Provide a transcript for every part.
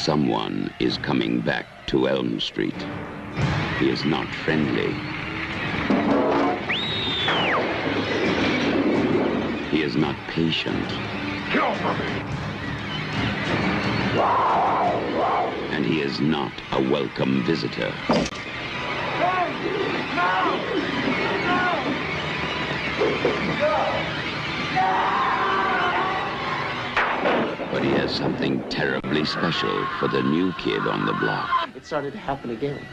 Someone is coming back to Elm Street. He is not friendly. He is not patient. And he is not a welcome visitor. But he has something terribly special for the new kid on the block. It started to happen again.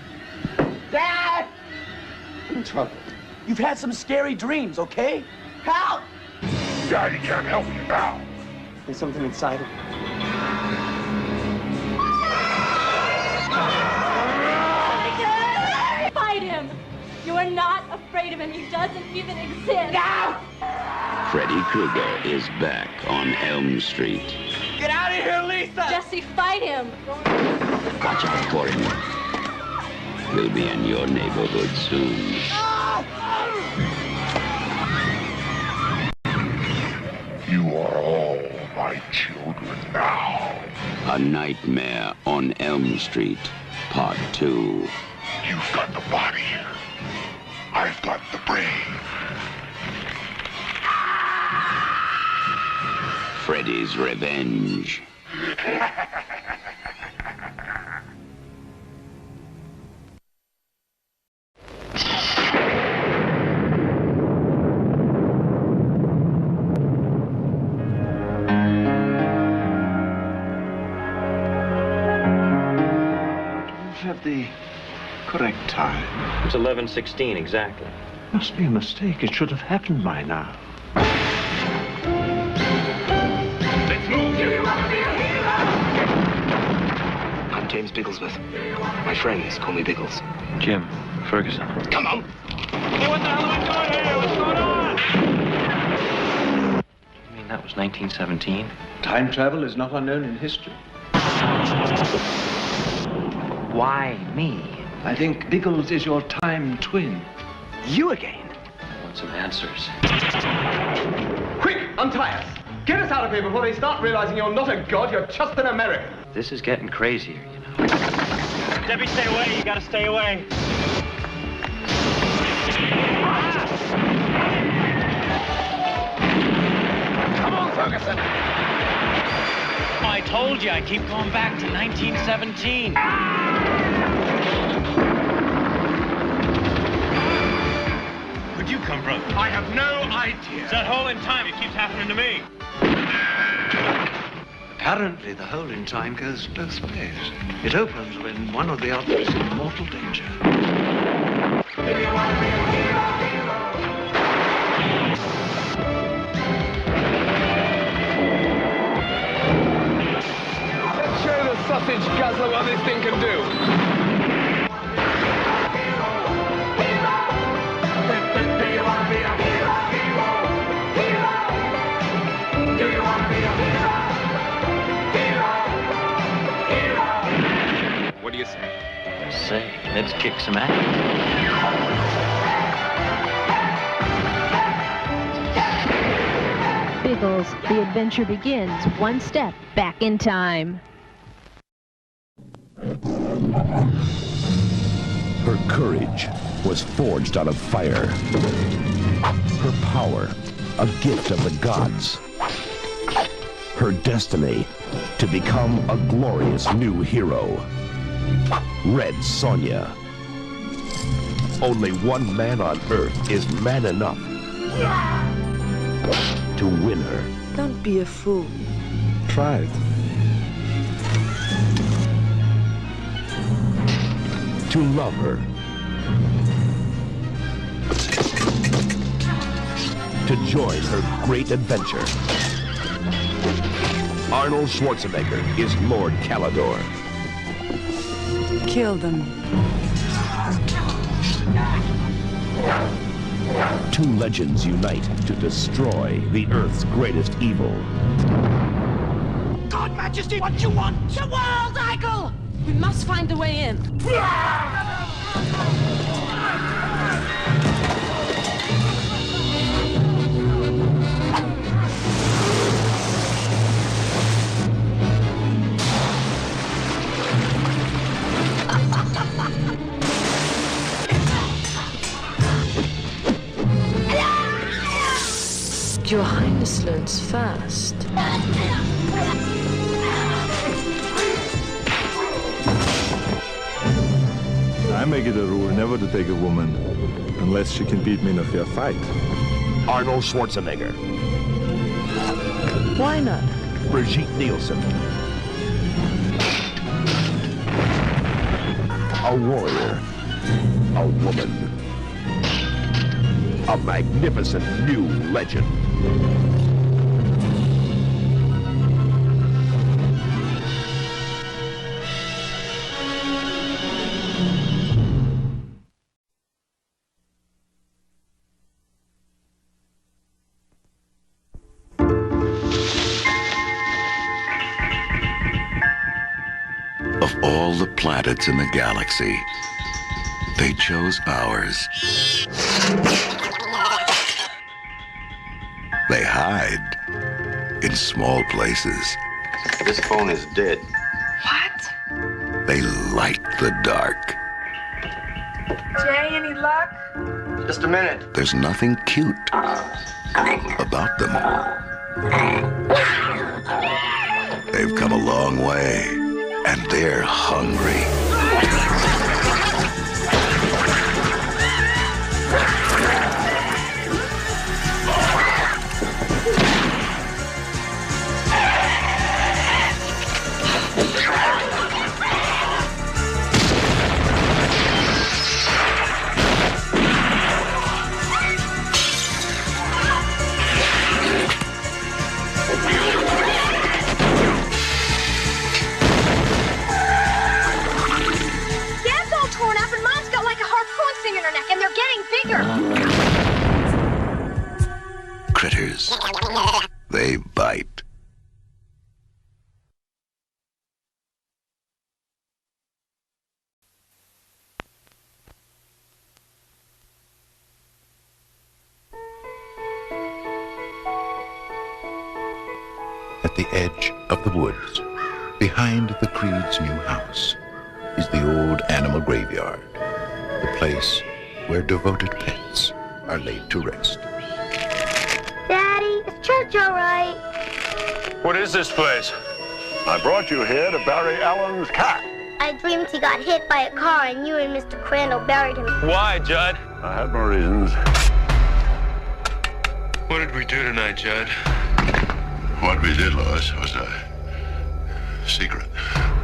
Dad! I'm in trouble. You've had some scary dreams, okay? Help! Daddy can't help you now. There's something inside of me. Fight him! You are not afraid of him. He doesn't even exist. No! Freddy Krueger is back on Elm Street. Get out of here, Lisa! Jesse, fight him! Watch out for him. He'll be in your neighborhood soon. You are all my children now. A Nightmare on Elm Street, Part 2. You've got the body. I've got the brain. Freddy's Revenge. Have the correct time. It's 11:16 exactly. Must be a mistake. It should have happened by now. Let's move. I'm James Bigglesworth. My friends call me Biggles. Jim Ferguson. Come on! Hey, what the hell are we doing here? What's going on? You mean that was 1917? Time travel is not unknown in history. Why me? I think Biggles is your time twin. You again? I want some answers. Quick, untie us! Get us out of here before they start realizing you're not a god, you're just an American. This is getting crazier, you know. Debbie, stay away. You gotta stay away. Come on, Ferguson! I told you, I keep going back to 1917. Where'd you come from? I have no idea. It's that hole in time. It keeps happening to me. Apparently, the hole in time goes both ways. It opens when one or the other is in mortal danger. Let's show the sausage guzzler what this thing can do. What do you say? Say, let's kick some ass. Biggles, the adventure begins one step back in time. Her courage was forged out of fire. Her power, a gift of the gods. Her destiny, to become a glorious new hero. Red Sonja. Only one man on Earth is man enough to win her. Don't be a fool. Try it. To love her. To join her great adventure. Arnold Schwarzenegger is Lord Calidor. Kill them. Two legends unite to destroy the Earth's greatest evil. God, Majesty, what you want? The world, Eichel! We must find a way in. Your Highness learns fast. I make it a rule never to take a woman unless she can beat me in a fair fight. Arnold Schwarzenegger. Why not? Brigitte Nielsen. A warrior. A woman. A magnificent new legend. Of all the planets in the galaxy, they chose ours. They hide in small places. This phone is dead. What? They light the dark. Jay, any luck? Just a minute. There's nothing cute about them. They've come a long way, and they're hungry. And they're getting bigger. Critters. They bite. At the edge of the woods, behind the Creed's new house, is the old animal graveyard, the place where devoted pets are laid to rest. Daddy, is church all right? What is this place? I brought you here to bury Alan's cat. I dreamed he got hit by a car and you and Mr. Crandall buried him. Why, Judd? I had my reasons. What did we do tonight, Judd? What we did, Lois, was a secret.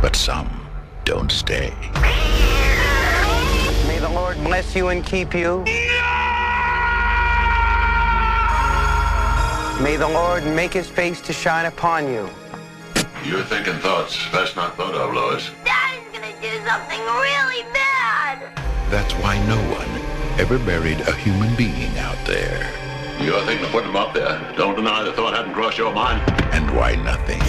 But some don't stay. May the Lord bless you and keep you. May the Lord make his face to shine upon you. You're thinking thoughts best not thought of, Lois. Daddy's gonna do something really bad. That's why no one ever buried a human being out there. You're thinking of putting him up there. Don't deny the thought hadn't crossed your mind. And why nothing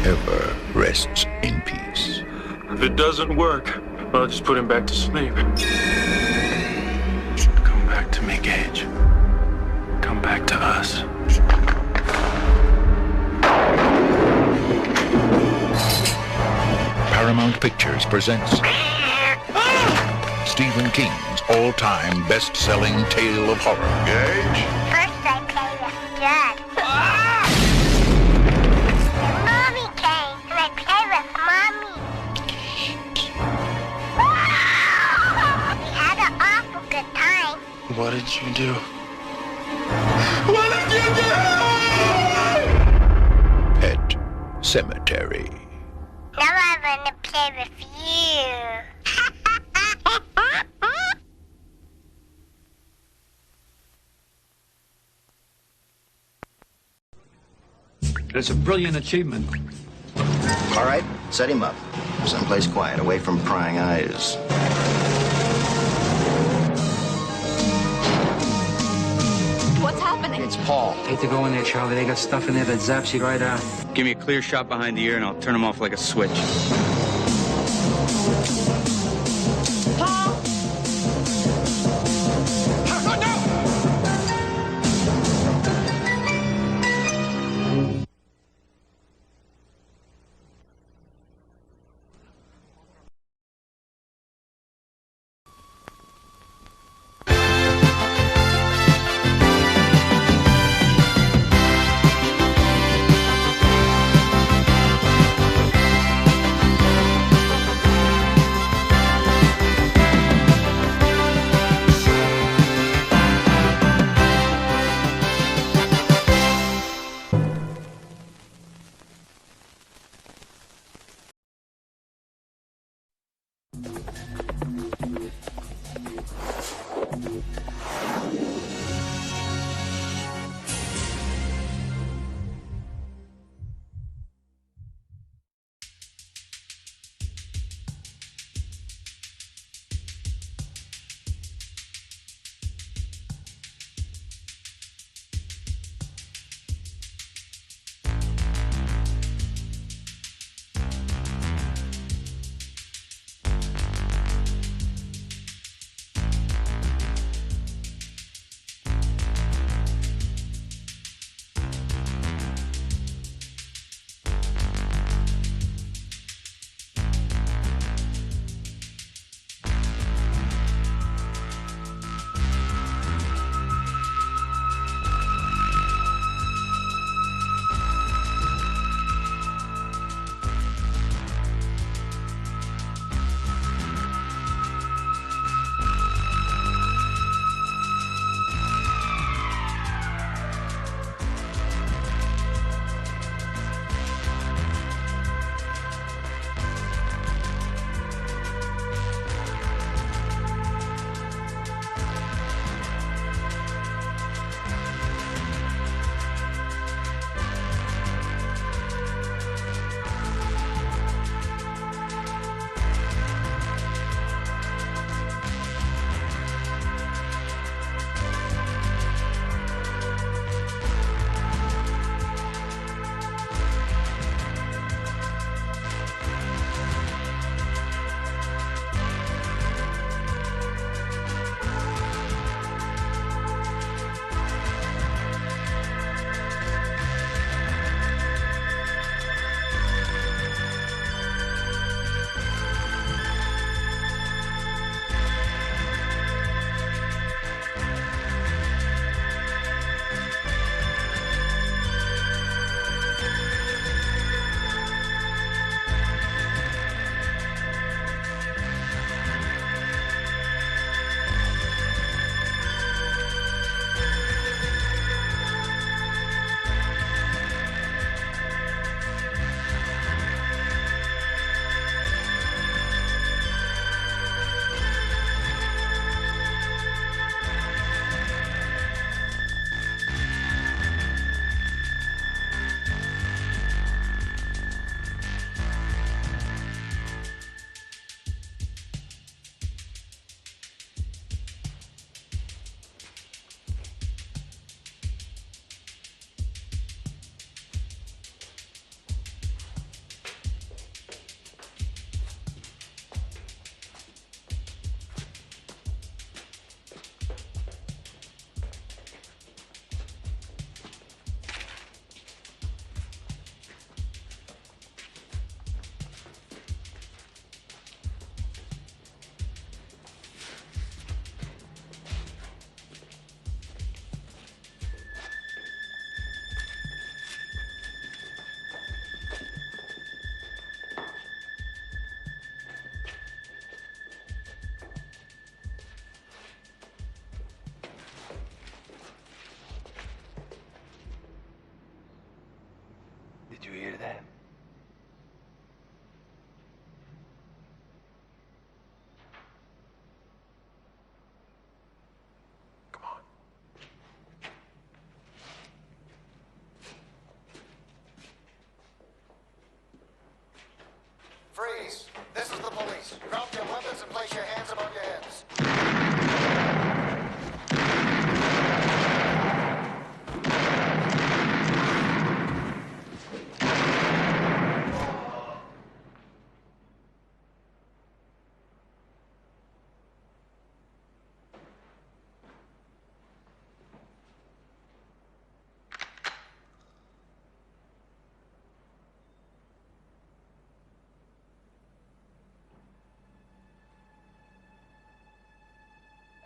ever rests in peace. If it doesn't work, I'll just put him back to sleep. Come back to me, Gage. Come back to us. Paramount Pictures presents Stephen King's all-time best-selling tale of horror. Gage? First I play with Judd. Mommy came and I play with Mommy. We had an awful good time. What did you do? What did you do? Pet Cemetery. Now I'm gonna play with you. It's a brilliant achievement. All right, set him up. Someplace quiet, away from prying eyes. What's happening? It's Paul. Hate to go in there, Charlie. They got stuff in there that zaps you right out. Give me a clear shot behind the ear and I'll turn him off like a switch. Paul! Did you hear that? Freeze! This is the police. Drop your weapons and place your hands above your heads.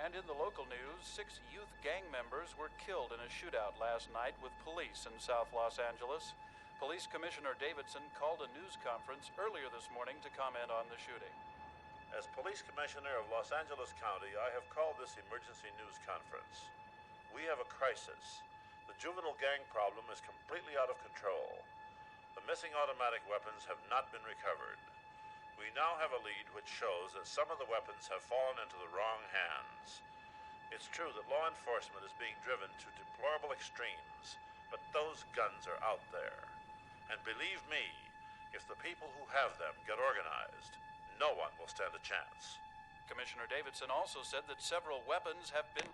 And in the local news, 6 youth gang members were killed in a shootout last night with police in South Los Angeles. Police Commissioner Davidson called a news conference earlier this morning to comment on the shooting. As Police Commissioner of Los Angeles County, I have called this emergency news conference. We have a crisis. The juvenile gang problem is completely out of control. The missing automatic weapons have not been recovered. We now have a lead which shows that some of the weapons have fallen into the wrong hands. It's true that law enforcement is being driven to deplorable extremes, but those guns are out there. And believe me, if the people who have them get organized, no one will stand a chance. Commissioner Davidson also said that several weapons have been...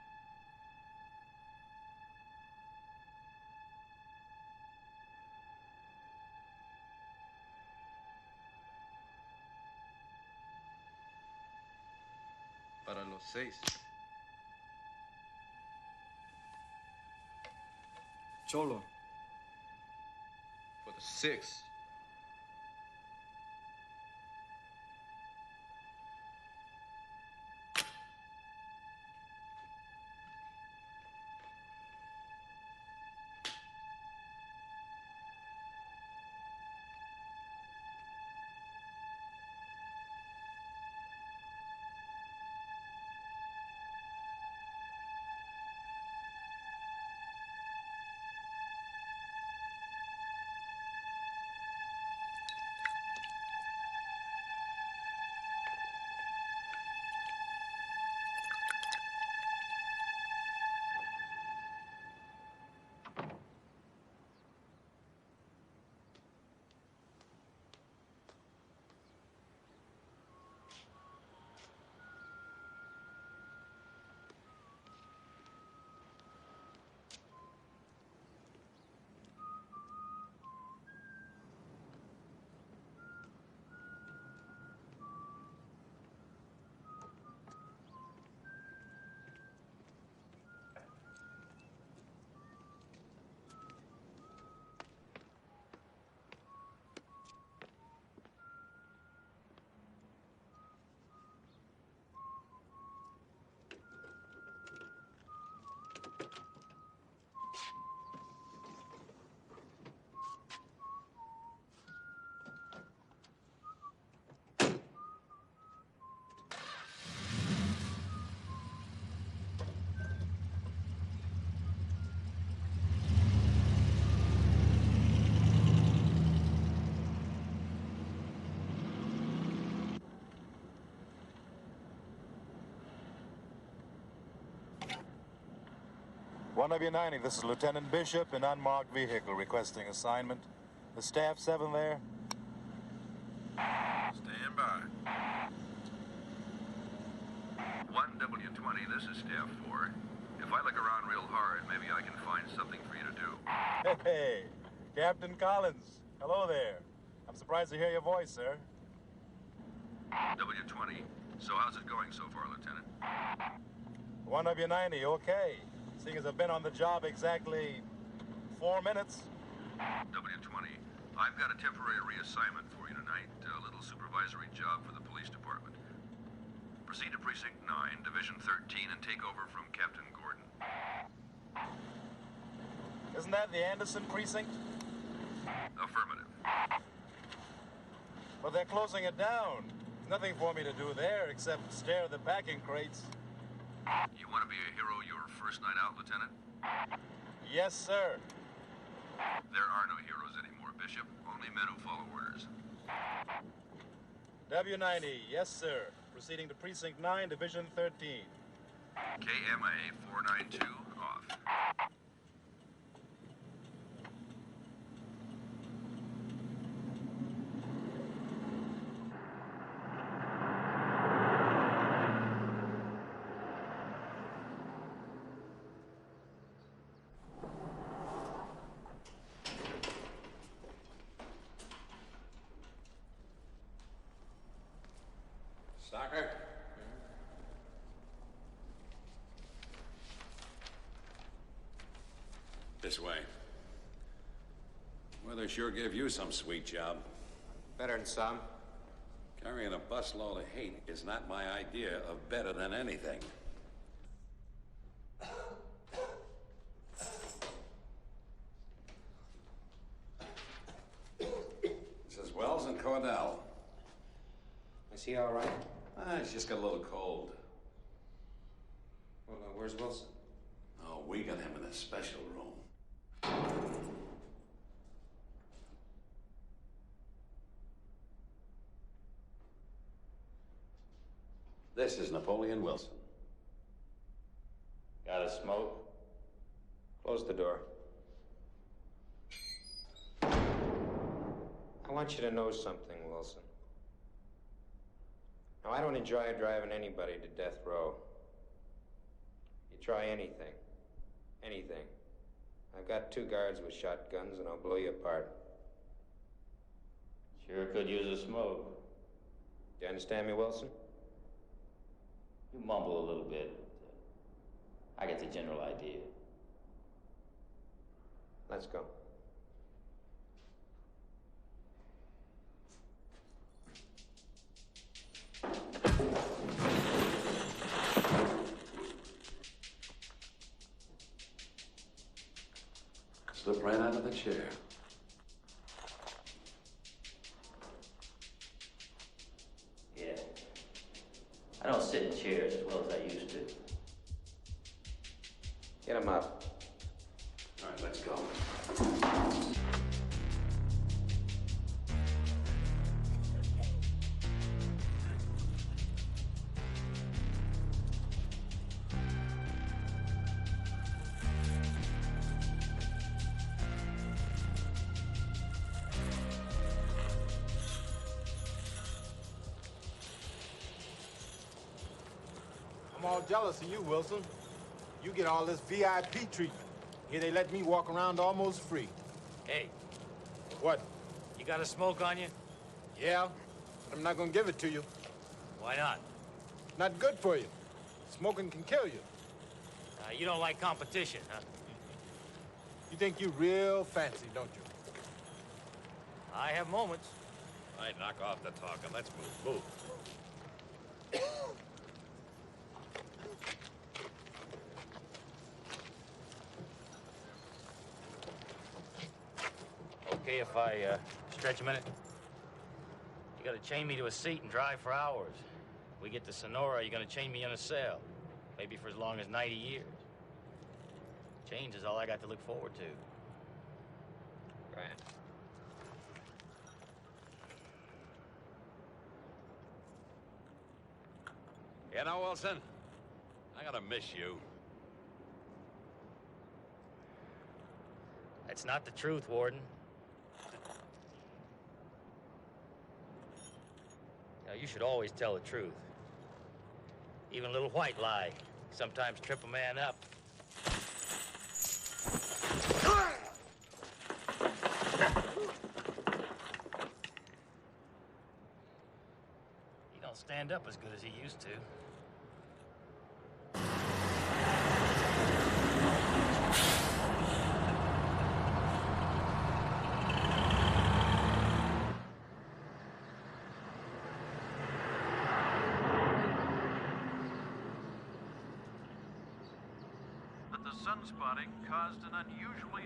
Para los 6. Cholo. For the 6. One of your 90, this is Lieutenant Bishop in unmarked vehicle requesting assignment. The staff 7 there? Stand by. 1W20, this is Staff 4. If I look around real hard, maybe I can find something for you to do. Hey, Captain Collins. Hello there. I'm surprised to hear your voice, sir. W20, so how's it going so far, Lieutenant? One of your 90, okay. Seeing as I've been on the job exactly 4 minutes. W20, I've got a temporary reassignment for you tonight, a little supervisory job for the police department. Proceed to Precinct 9, Division 13, and take over from Captain Gordon. Isn't that the Anderson precinct? Affirmative. But they're closing it down. There's nothing for me to do there except stare at the packing crates. You want to be a hero your first night out, Lieutenant? Yes, sir. There are no heroes anymore, Bishop. Only men who follow orders. W90, yes, sir. Proceeding to Precinct 9, Division 13. KMA 492, off. Stalker? This way. Weather sure gave you some sweet job. Better than some. Carrying a busload of hate is not my idea of better than anything. This is Wells and Cordell. Is he all right? He's just got a little cold. Well, where's Wilson? Oh, we got him in a special room. This is Napoleon Wilson. Got a smoke? Close the door. I want you to know something, Wilson. Now, I don't enjoy driving anybody to death row. You try anything. Anything. I've got 2 guards with shotguns, and I'll blow you apart. Sure could use a smoke. Do you understand me, Wilson? You mumble a little bit. I get the general idea. Let's go. Slip right out of the chair. Yeah. I don't sit in chairs as well as I used to. Get him up. All right, let's go. I'm all jealous of you, Wilson. You get all this VIP treatment. Here they let me walk around almost free. Hey. What? You got a smoke on you? Yeah, but I'm not gonna give it to you. Why not? Not good for you. Smoking can kill you. You don't like competition, huh? You think you real fancy, don't you? I have moments. All right, knock off the talking. Let's move. Move. Okay if I stretch a minute? You gotta chain me to a seat and drive for hours. We get to Sonora, you're gonna chain me in a cell. Maybe for as long as 90 years. Change is all I got to look forward to. Right. You know, Wilson, I'm gonna miss you. That's not the truth, Warden. Now, you should always tell the truth. Even a little white lie sometimes trip a man up. He don't stand up as good as he used to. Sunspotting caused an unusually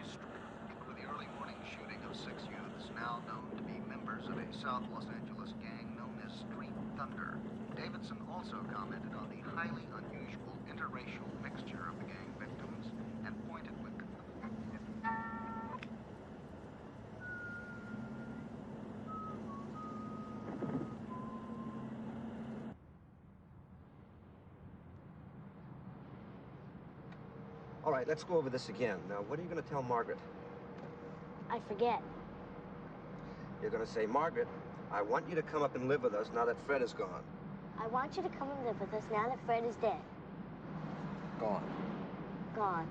with the early morning shooting of 6 youths now known to be members of a South Los Angeles gang known as Street Thunder. Davidson also commented on the highly unusual interracial mixture of the gang victims and pointed with right, let's go over this again. Now, what are you going to tell Margaret? I forget. You're going to say, Margaret, I want you to come up and live with us now that Fred is gone. I want you to come and live with us now that Fred is dead. Gone. Gone.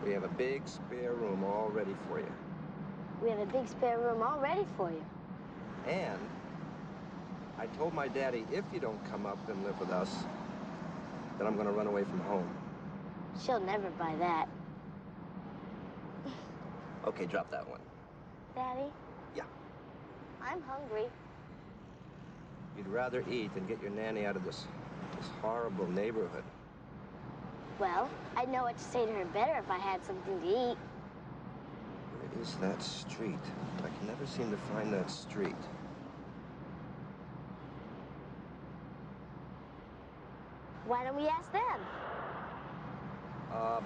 We have a big spare room all ready for you. We have a big spare room all ready for you. And I told my daddy, if you don't come up and live with us, then I'm going to run away from home. She'll never buy that. Okay, drop that one. Daddy? Yeah. I'm hungry. You'd rather eat than get your nanny out of this horrible neighborhood. Well, I'd know what to say to her better if I had something to eat. Where is that street? I can never seem to find that street. Why don't we ask them?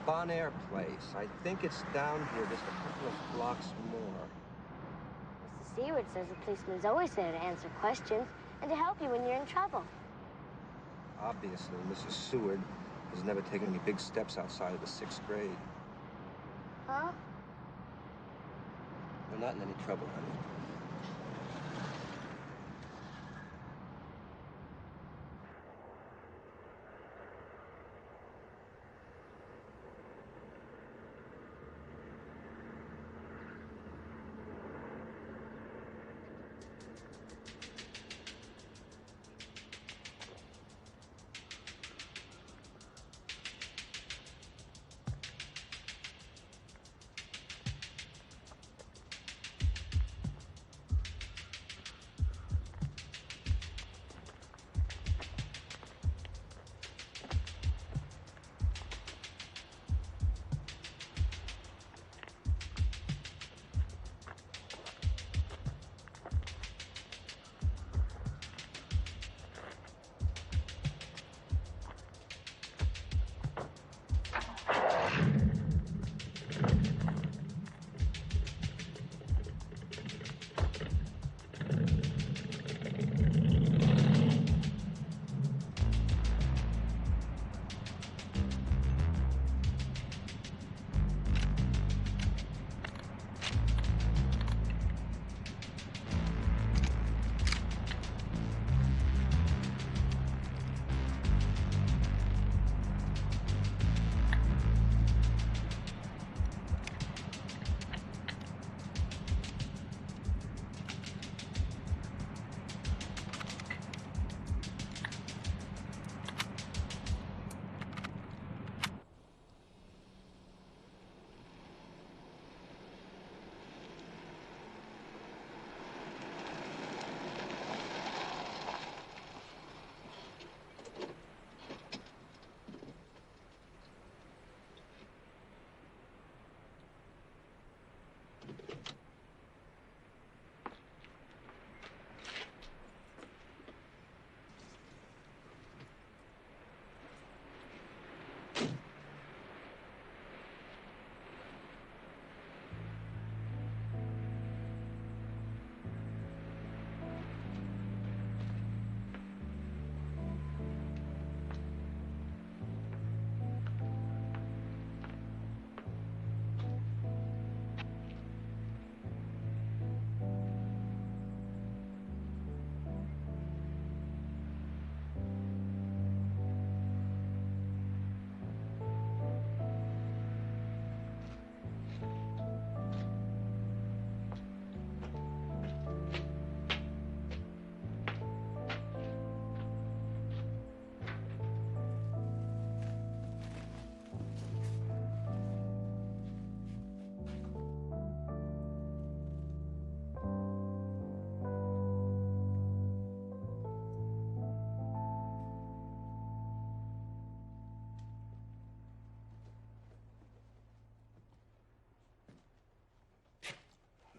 Bon Air Place. I think it's down here just a couple of blocks more. Mrs. Seward says the policeman's always there to answer questions and to help you when you're in trouble. Obviously, Mrs. Seward has never taken any big steps outside of the 6th grade. Huh? We're not in any trouble, honey.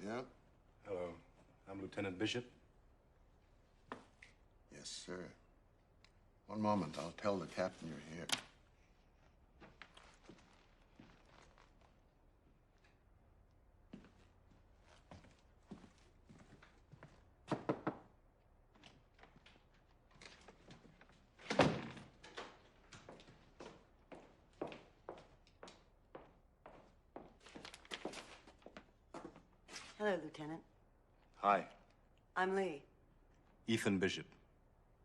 Yeah? Hello. I'm Lieutenant Bishop. Yes, sir. One moment. I'll tell the captain you're here. Hello, Lieutenant. Hi, I'm Lee. Ethan Bishop.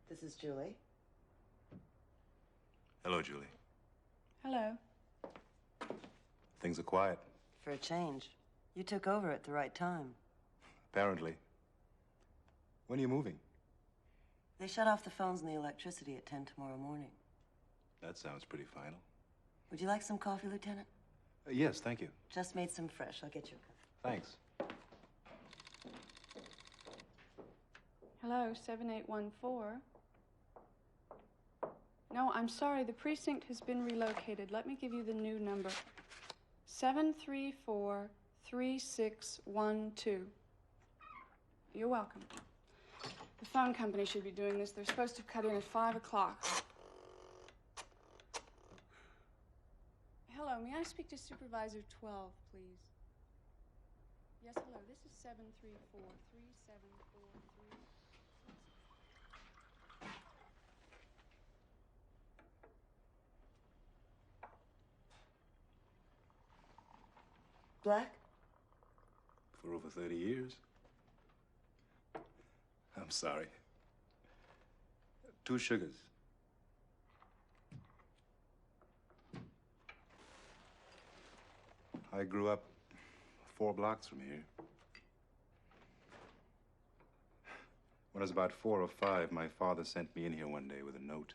This is Julie. Hello, Julie. Hello. Things are quiet, For a change. You took over at the right time. apparently. When are you moving? They shut off the phones and the electricity at 10 tomorrow morning. That sounds pretty final. Would you like some coffee, Lieutenant? Yes, thank you. Just made some fresh. I'll get you a cup. Thanks. Hello, 7814. No, I'm sorry. The precinct has been relocated. Let me give you the new number. 734-3612. You're welcome. The phone company should be doing this. They're supposed to cut in at 5 o'clock. Hello, may I speak to Supervisor 12, please? Yes, hello. This is 734-3743. Black? For over 30 years. I'm sorry. 2 sugars. I grew up 4 blocks from here. When I was about 4 or 5, my father sent me in here one day with a note.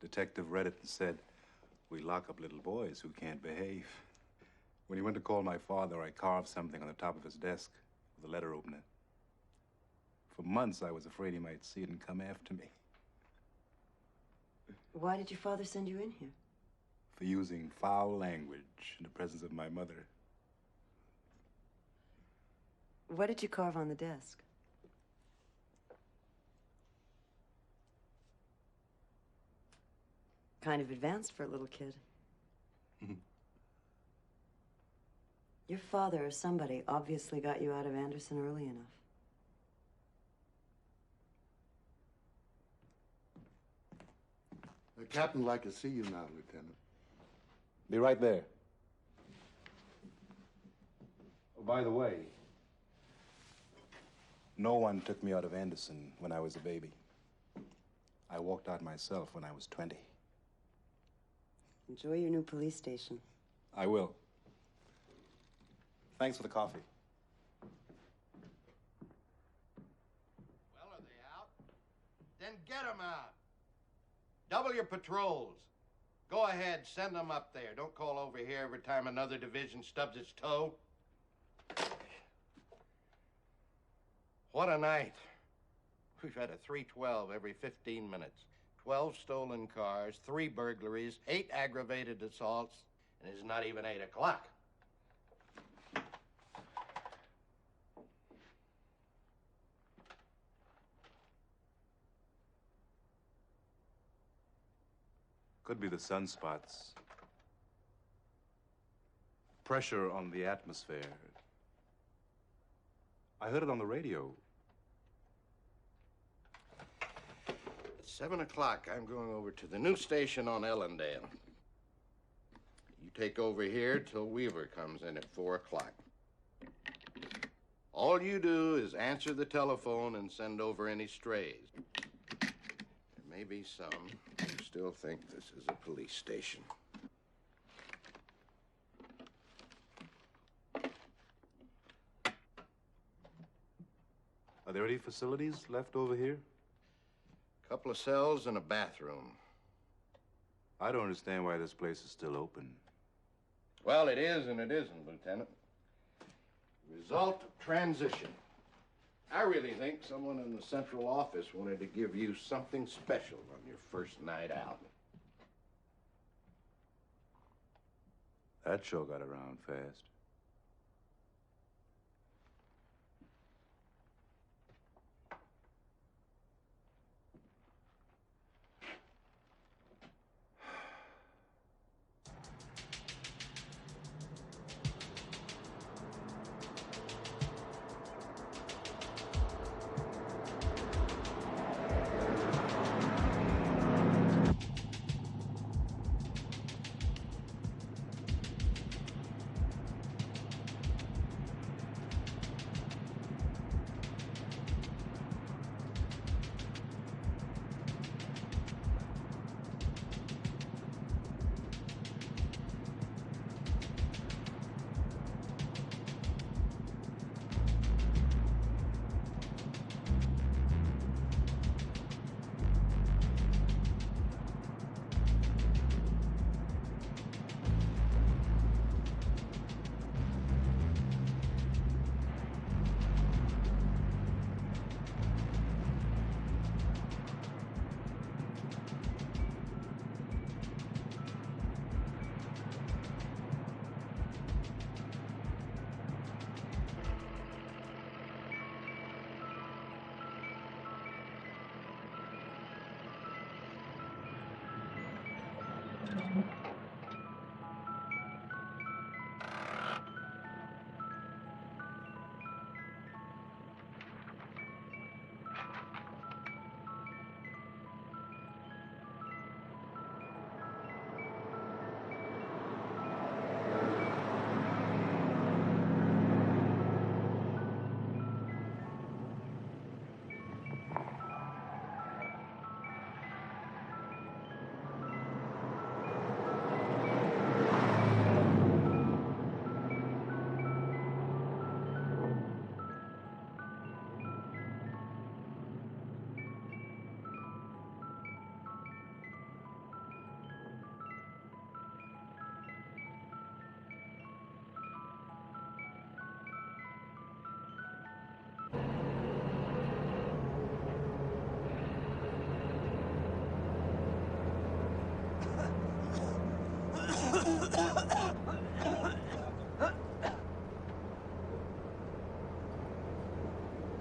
Detective read it and said, "We lock up little boys who can't behave." When he went to call my father, I carved something on the top of his desk with a letter opener. For months, I was afraid he might see it and come after me Why did your father send you in here? for using foul language in the presence of my mother. What did you carve on the desk? Kind of advanced for a little kid. Your father or somebody obviously got you out of Anderson early enough. The captain would like to see you now, Lieutenant. Be right there. Oh, by the way, no one took me out of Anderson when I was a baby. I walked out myself when I was 20. Enjoy your new police station. I will. Thanks for the coffee. Well, are they out? Then get them out. Double your patrols. Go ahead, send them up there. Don't call over here every time another division stubs its toe. What a night. We've had a 312 every 15 minutes. 12 stolen cars, 3 burglaries, 8 aggravated assaults, and it's not even 8 o'clock. Could be the sunspots. Pressure on the atmosphere. I heard it on the radio. At 7 o'clock, I'm going over to the new station on Ellendale. You take over here till Weaver comes in at 4 o'clock. All you do is answer the telephone and send over any strays. There may be some who still think this is a police station. Are there any facilities left over here? A couple of cells and a bathroom. I don't understand why this place is still open. Well, it is and it isn't, Lieutenant. Result of transition. I really think someone in the central office wanted to give you something special on your first night out. That sure got around fast.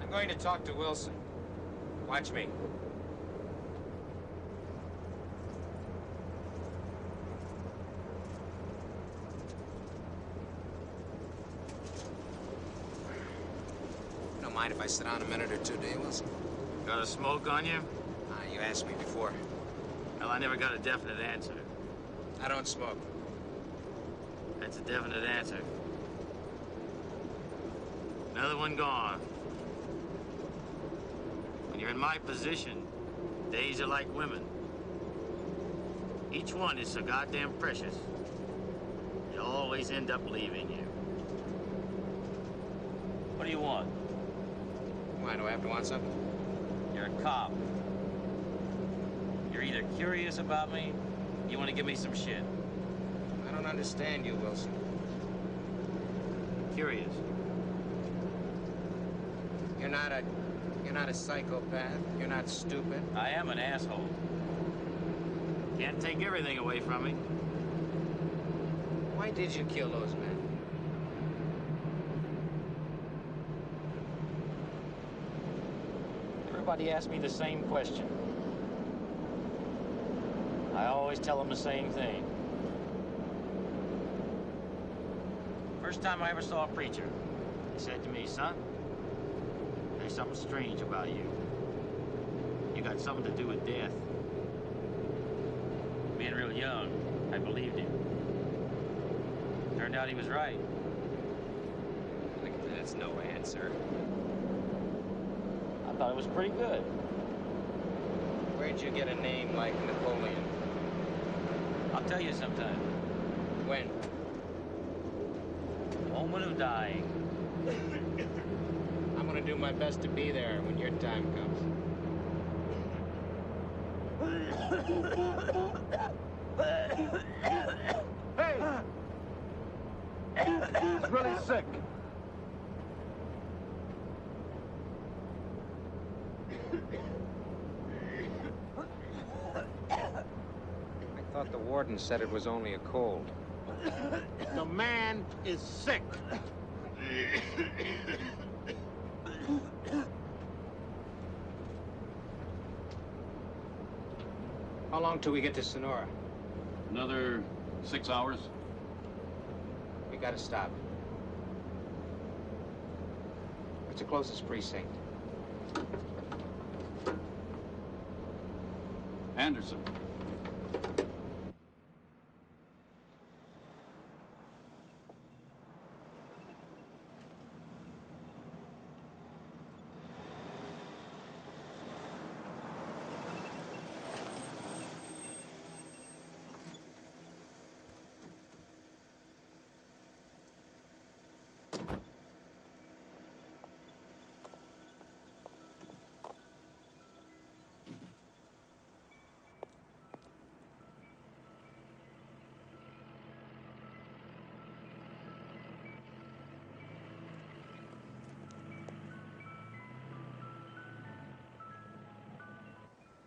I'm going to talk to Wilson. Watch me. You don't mind if I sit down a minute or two, do you, Wilson? Got a smoke on you? You asked me before. Well, I never got a definite answer. I don't smoke. That's a definite answer. Another one gone. When you're in my position, days are like women. Each one is so goddamn precious. They always end up leaving you. What do you want? Why, do I have to want something? You're a cop. You're either curious about me, or you want to give me some shit. I don't understand you, Wilson. Curious. You're not a psychopath. You're not stupid. I am an asshole. Can't take everything away from me. Why did you kill those men? Everybody asks me the same question. I always tell them the same thing. First time I ever saw a preacher, he said to me, son, there's something strange about you. You got something to do with death. Being real young, I believed him. Turned out he was right. That's no answer. I thought it was pretty good. Where'd you get a name like Napoleon? I'll tell you sometime. When? The moment of dying. I'm gonna do my best to be there when your time comes. Hey! He's really sick. I thought the warden said it was only a cold. The man is sick. How long till we get to Sonora? Another 6 hours. We gotta stop. What's the closest precinct? Anderson.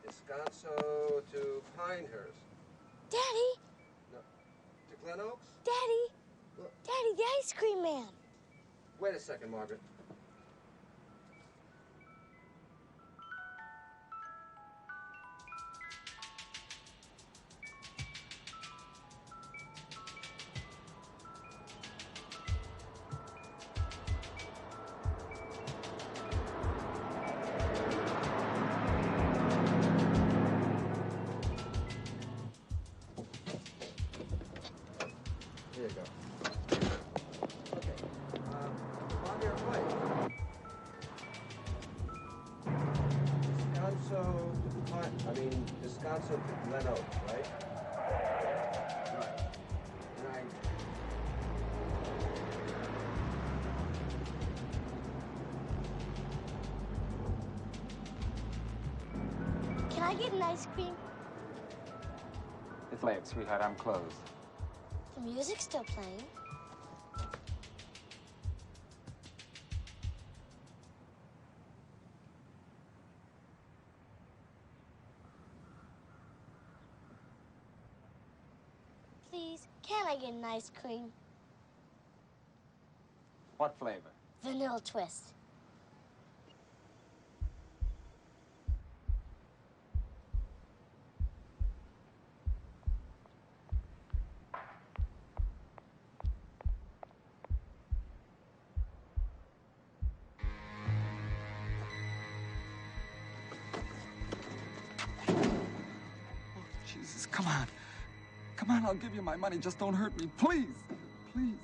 Descanso to Pinehurst. Daddy! No, to Glen Oaks? Daddy! Look. Daddy, the ice cream man! Wait a second, Margaret. ounce of Leno, right? Right. Right. Can I get an ice cream? It's late, sweetheart. I'm closed. The music's still playing. Please, can I get an ice cream? What flavor? Vanilla twist. Jesus, come on. Come on, I'll give you my money. Just don't hurt me, please. Please.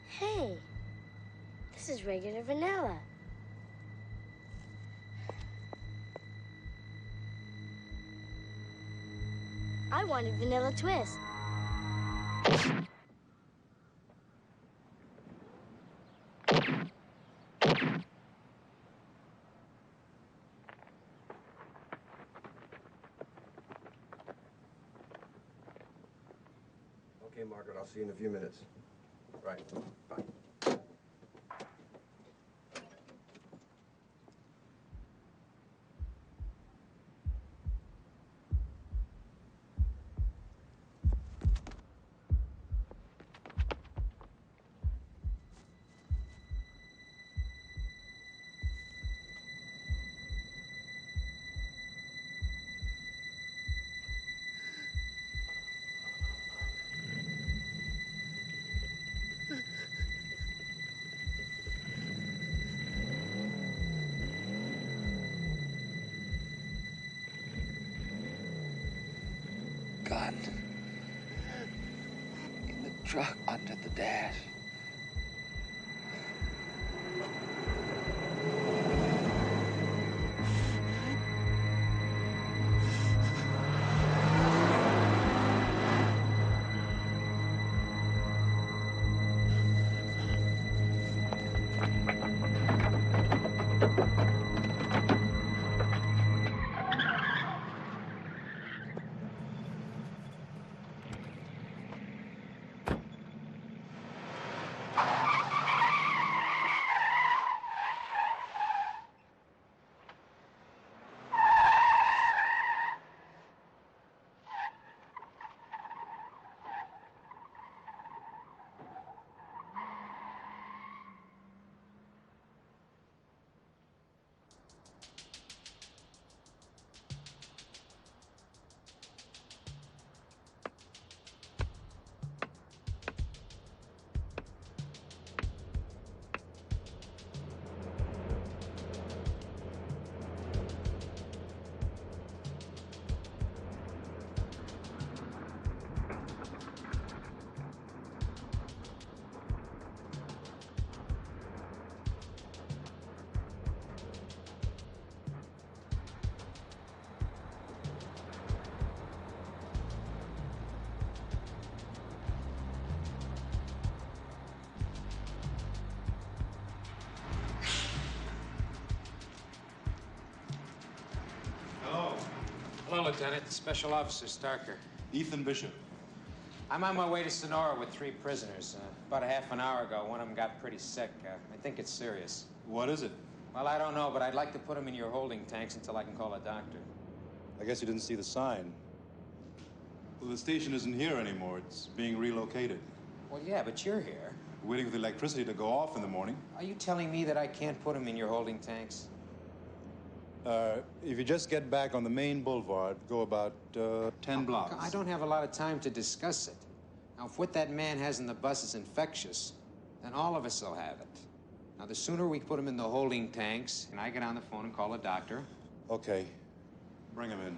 Hey, this is regular vanilla. I wanted vanilla twist. Okay, Margaret, I'll see you in a few minutes. Right. Bye. Gun. In the truck under the dash. Hello, Lieutenant. Special Officer Starker. Ethan Bishop. I'm on my way to Sonora with 3 prisoners. About a half an hour ago, one of them got pretty sick. I think it's serious. What is it? Well, I don't know, but I'd like to put him in your holding tanks until I can call a doctor. I guess you didn't see the sign. Well, the station isn't here anymore. It's being relocated. Well, yeah, but you're here. We're waiting for the electricity to go off in the morning. Are you telling me that I can't put him in your holding tanks? If you just get back on the main boulevard, go about 10 blocks. I don't have a lot of time to discuss it. Now, if what that man has in the bus is infectious, then all of us will have it. Now, the sooner we put him in the holding tanks, and I get on the phone and call a doctor. Okay. Bring him in.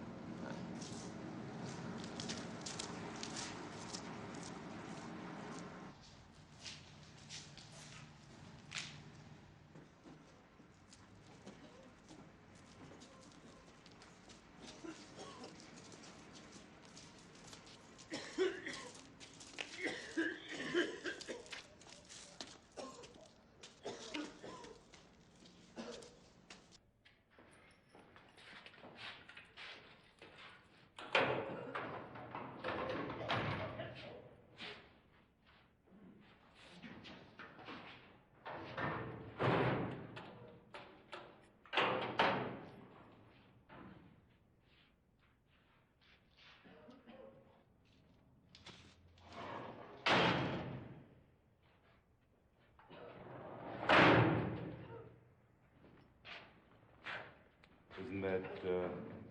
Isn't that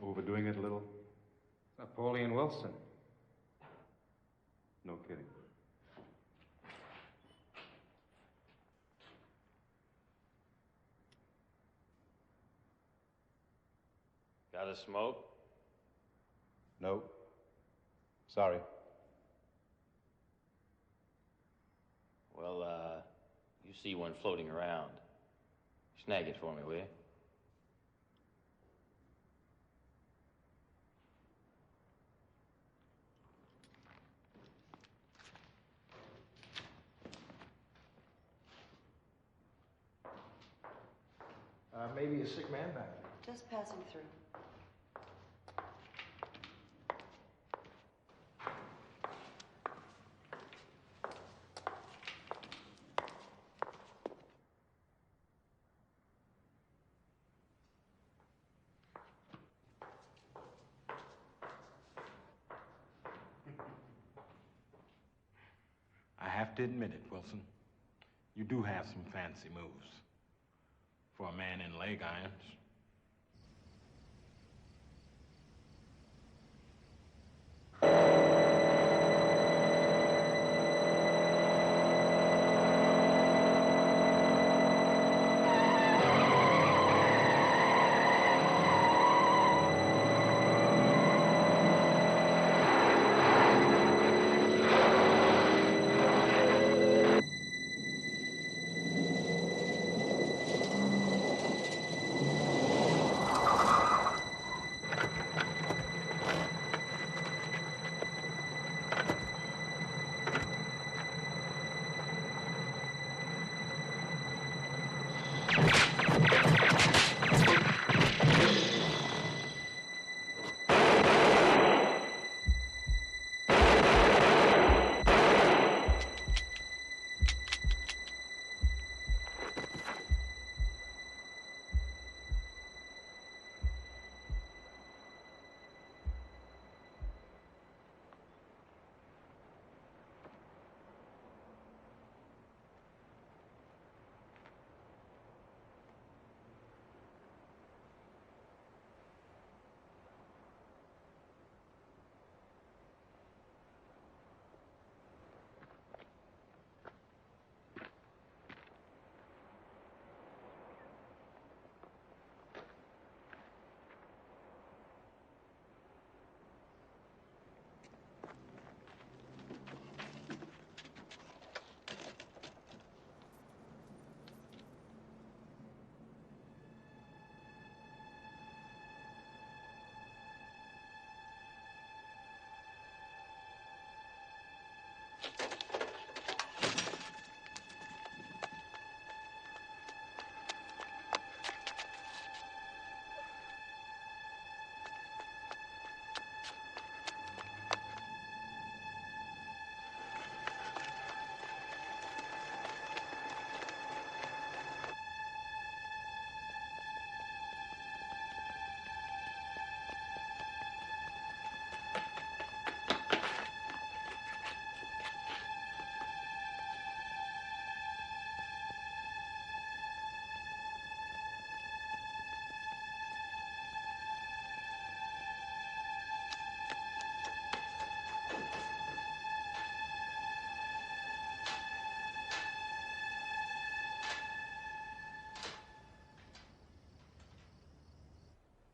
overdoing it a little? Napoleon Wilson. No kidding. Got a smoke? No. Sorry. Well, you see one floating around. Snag it for me, will you? Maybe a sick man back there. Just passing through. I have to admit it, Wilson. You do have some fancy moves. For a man in leg irons.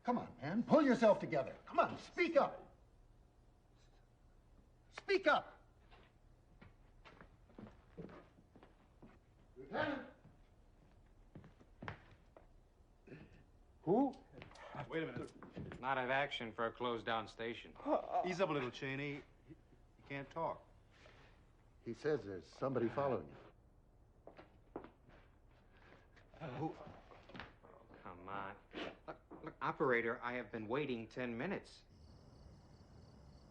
Come on, man. Pull yourself together. Come on, speak up. Speak up. Lieutenant. Who? Wait a minute. Not at action for a closed-down station. Ease up a little, Cheney. He can't talk. He says there's somebody following you. Who? Come on. Look, operator, I have been waiting 10 minutes.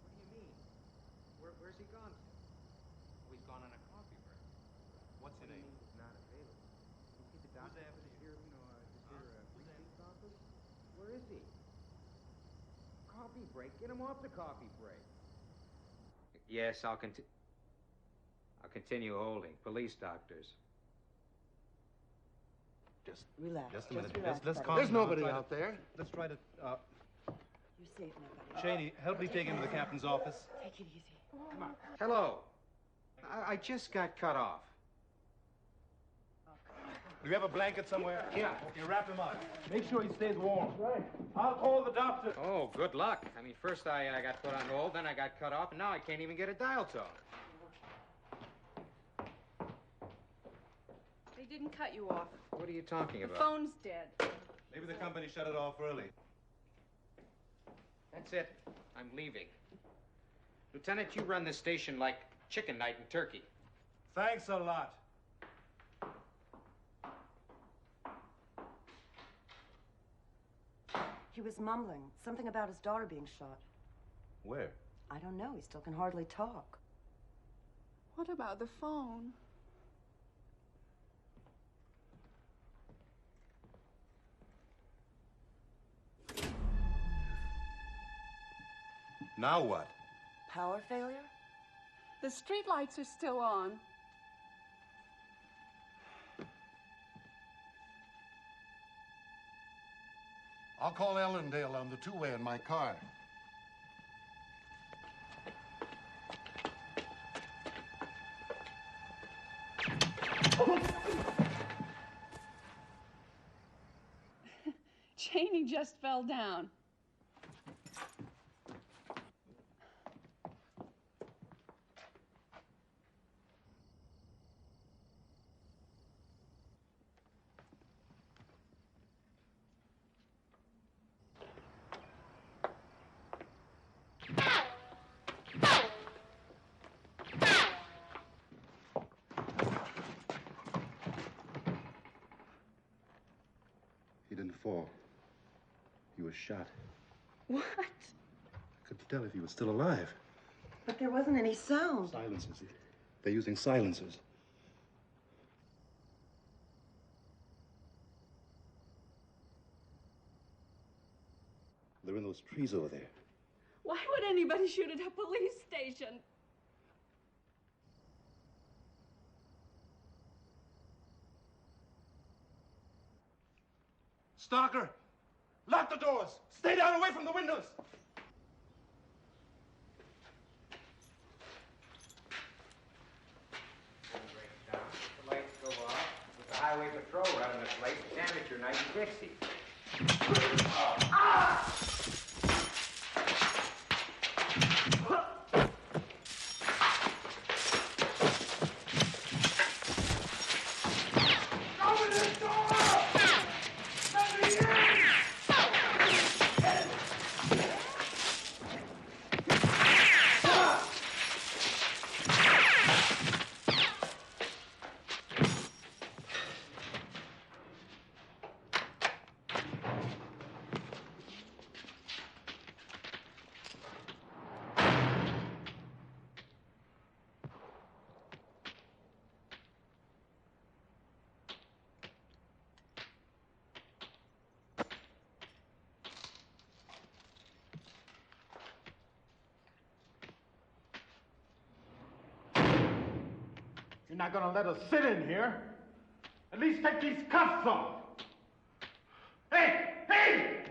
What do you mean? Where's he gone to? Oh, he's gone on a coffee break. What's your name? He's not available. You see the doctor after is here, precinct office? Where is he? Coffee break. Get him off the coffee break. Yes, I'll continue holding. Police doctors. Just relax. Just a minute. Relax, Let's buddy. calm There's down. nobody out there. Let's try to. You're safe now, buddy. Cheney, help me take him to the captain's office. Take it easy. Come on. Hello. I just got cut off. Do you have a blanket somewhere? Yeah. Okay, wrap him up. Make sure he stays warm. Right. I'll call the doctor. Oh, good luck. I mean, first I got put on hold, then I got cut off, and now I can't even get a dial tone. They didn't cut you off. What are you talking The about? phone's dead. Maybe the company shut it off early. That's it. I'm leaving. Lieutenant, you run this station like chicken night in Turkey. Thanks a lot. He was mumbling something about his daughter being shot. Where? I don't know. He still can hardly talk. What about the phone? Now what? Power failure? The streetlights are still on. I'll call Ellendale on the two-way in my car. Cheney just fell down. He didn't fall. He was shot. What? I couldn't tell if he was still alive. But there wasn't any sound. Silencers. They're using silencers. They're in those trees over there. Why would anybody shoot at a police station? Stalker! Lock the doors! Stay down away from the windows! The lights go off. With the highway patrol running the place, it's amateur night in Dixie. You're not gonna let us sit in here. At least take these cuffs off. Hey! Hey!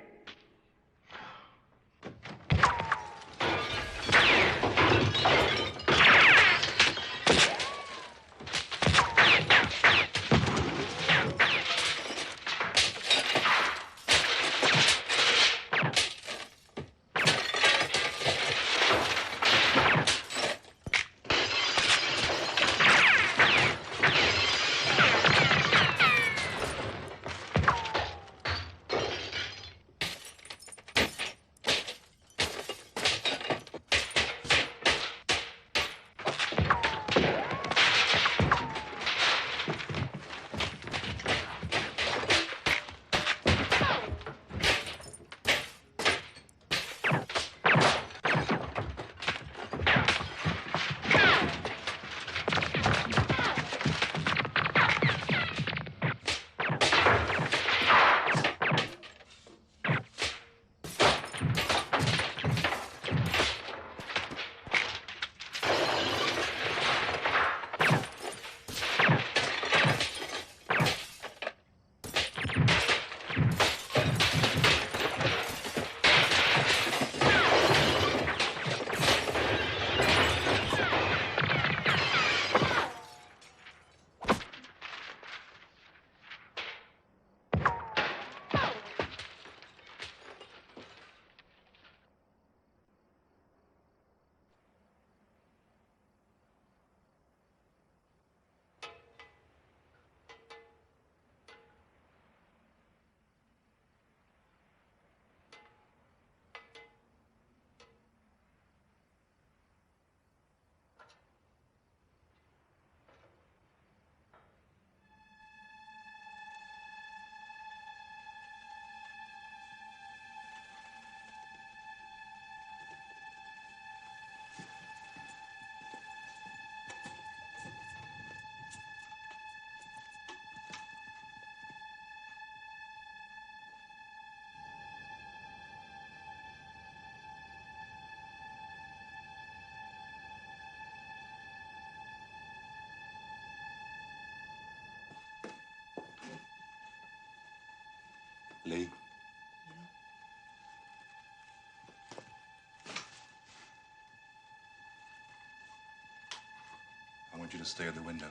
want you to stay at the window.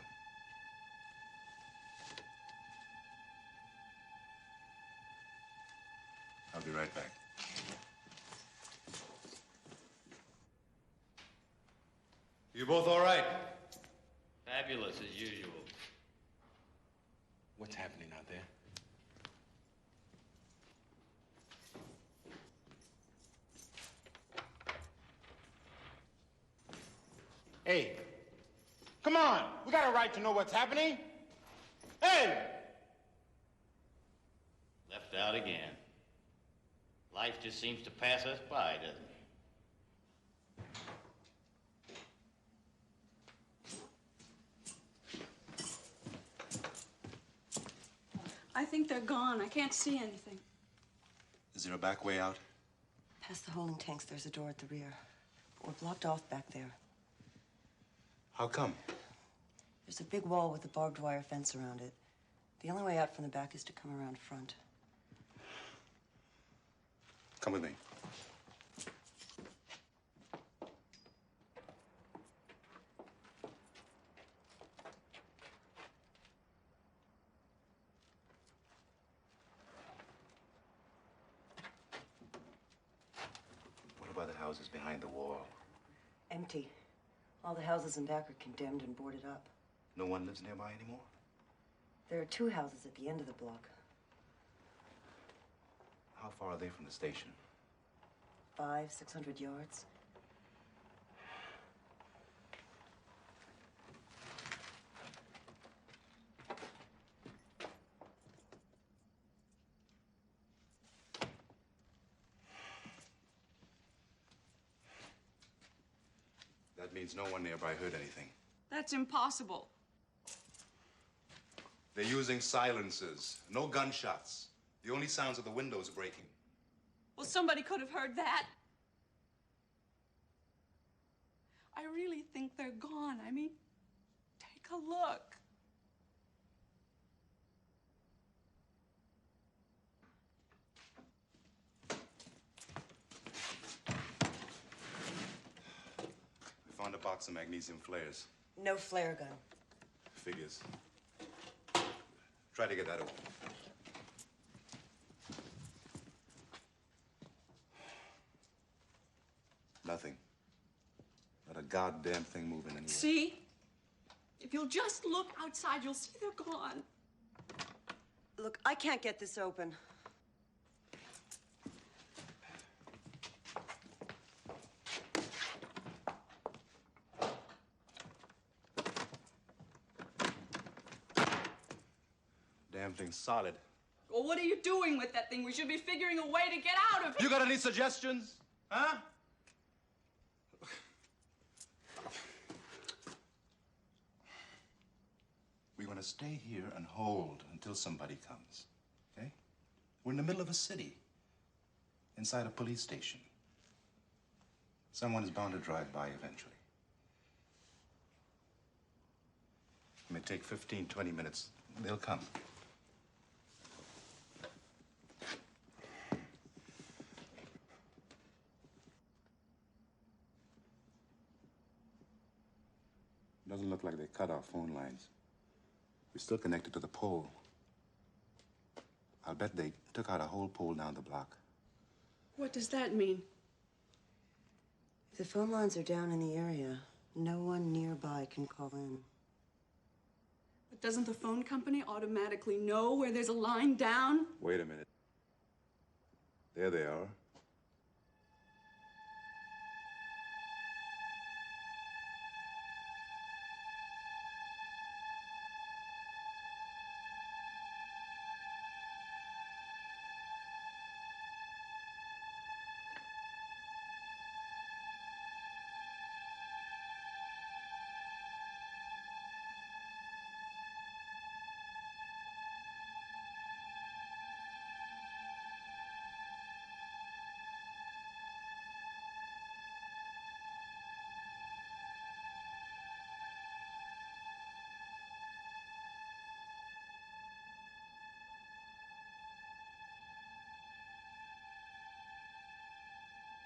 I'll be right back. You both all right? Fabulous as usual. What's happening out there? Hey, come on. We got a right to know what's happening. Hey! Left out again. Life just seems to pass us by, doesn't it? I think they're gone. I can't see anything. Is there a back way out? Past the holding tanks, there's a door at the rear. We're blocked off back there. How come? There's a big wall with a barbed wire fence around it. The only way out from the back is to come around front. Come with me. What about the houses behind the wall? Empty. All the houses in back are condemned and boarded up. No one lives nearby anymore? There are 2 houses at the end of the block. How far are they from the station? 500-600 yards. That means no one nearby heard anything. That's impossible. They're using silencers. No gunshots. The only sounds are the windows breaking. Well, somebody could have heard that. I really think they're gone. I mean, take a look. We found a box of magnesium flares. No flare gun. Figures. Try to get that open. Nothing. Not a goddamn thing moving anywhere. See? If you'll just look outside, you'll see they're gone. Look, I can't get this open. Damn thing's solid. Well, what are you doing with that thing? We should be figuring a way to get out of it. You got any suggestions? Huh? We're gonna stay here and hold until somebody comes, okay? We're in the middle of a city, inside a police station. Someone is bound to drive by eventually. It may take 15, 20 minutes. They'll come. Doesn't look like they cut our phone lines. We're still connected to the pole. I'll bet they took out a whole pole down the block. What does that mean? If the phone lines are down in the area, no one nearby can call in. But doesn't the phone company automatically know where there's a line down? Wait a minute. There they are.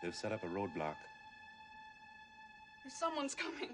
They've set up a roadblock. Someone's coming.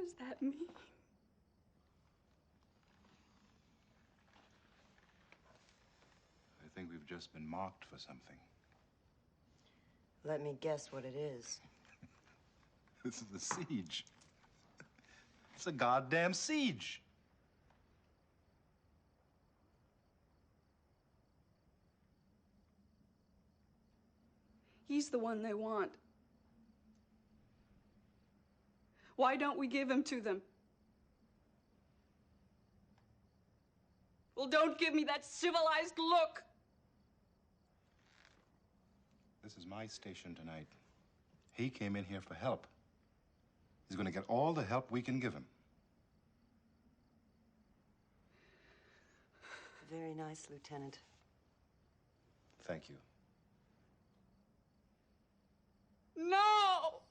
does that mean? I think we've just been marked for something. Let me guess what it is. This is a siege. It's a goddamn siege. He's the one they want. Why don't we give him to them? Well, don't give me that civilized look. This is my station tonight. He came in here for help. He's going to get all the help we can give him. Very nice, Lieutenant. Thank you. No!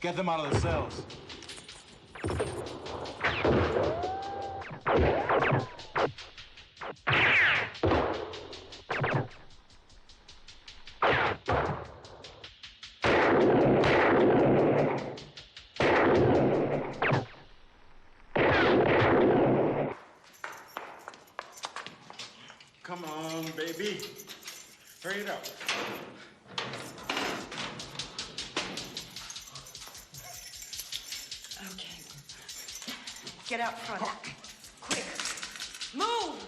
Get them out of the cells. Come on, baby. Hurry it up. Okay. Get out front. Quick. Move!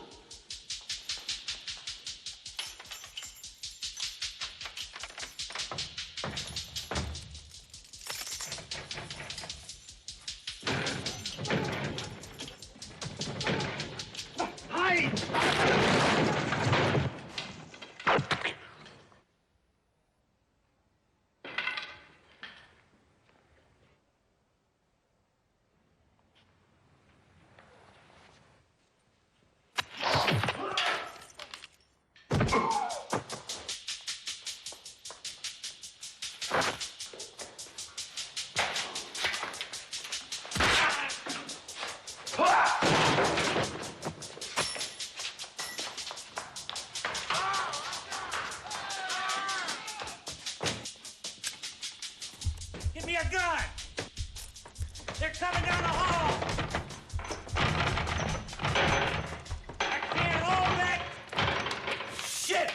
Give me a gun! They're coming down the hall! I can't hold that shit!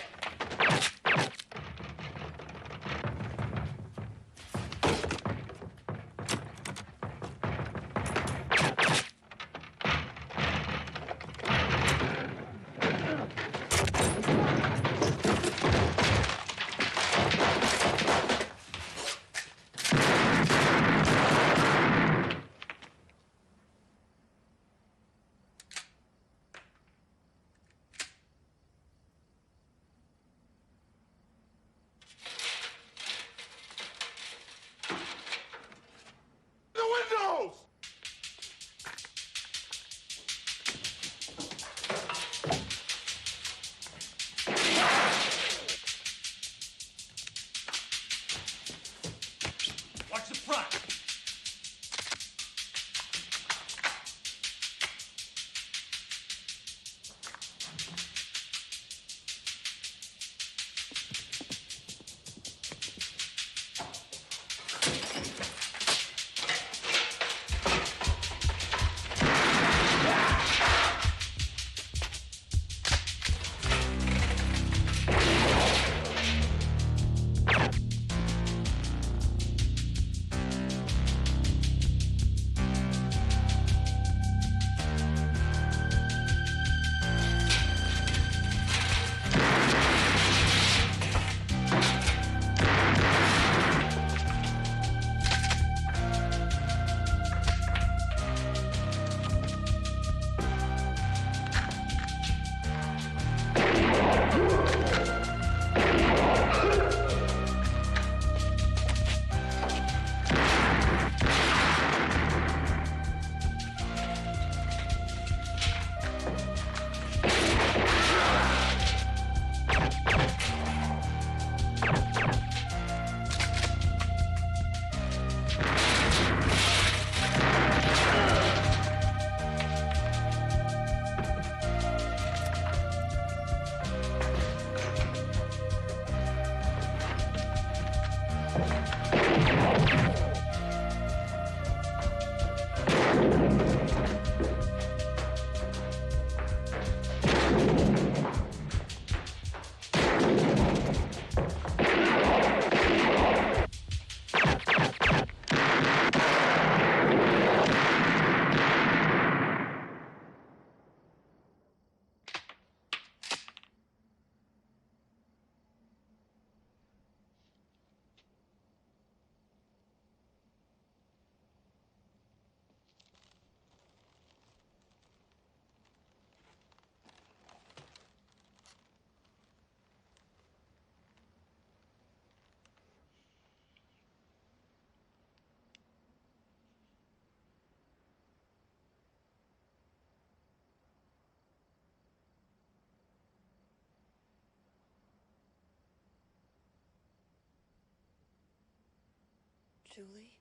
Julie?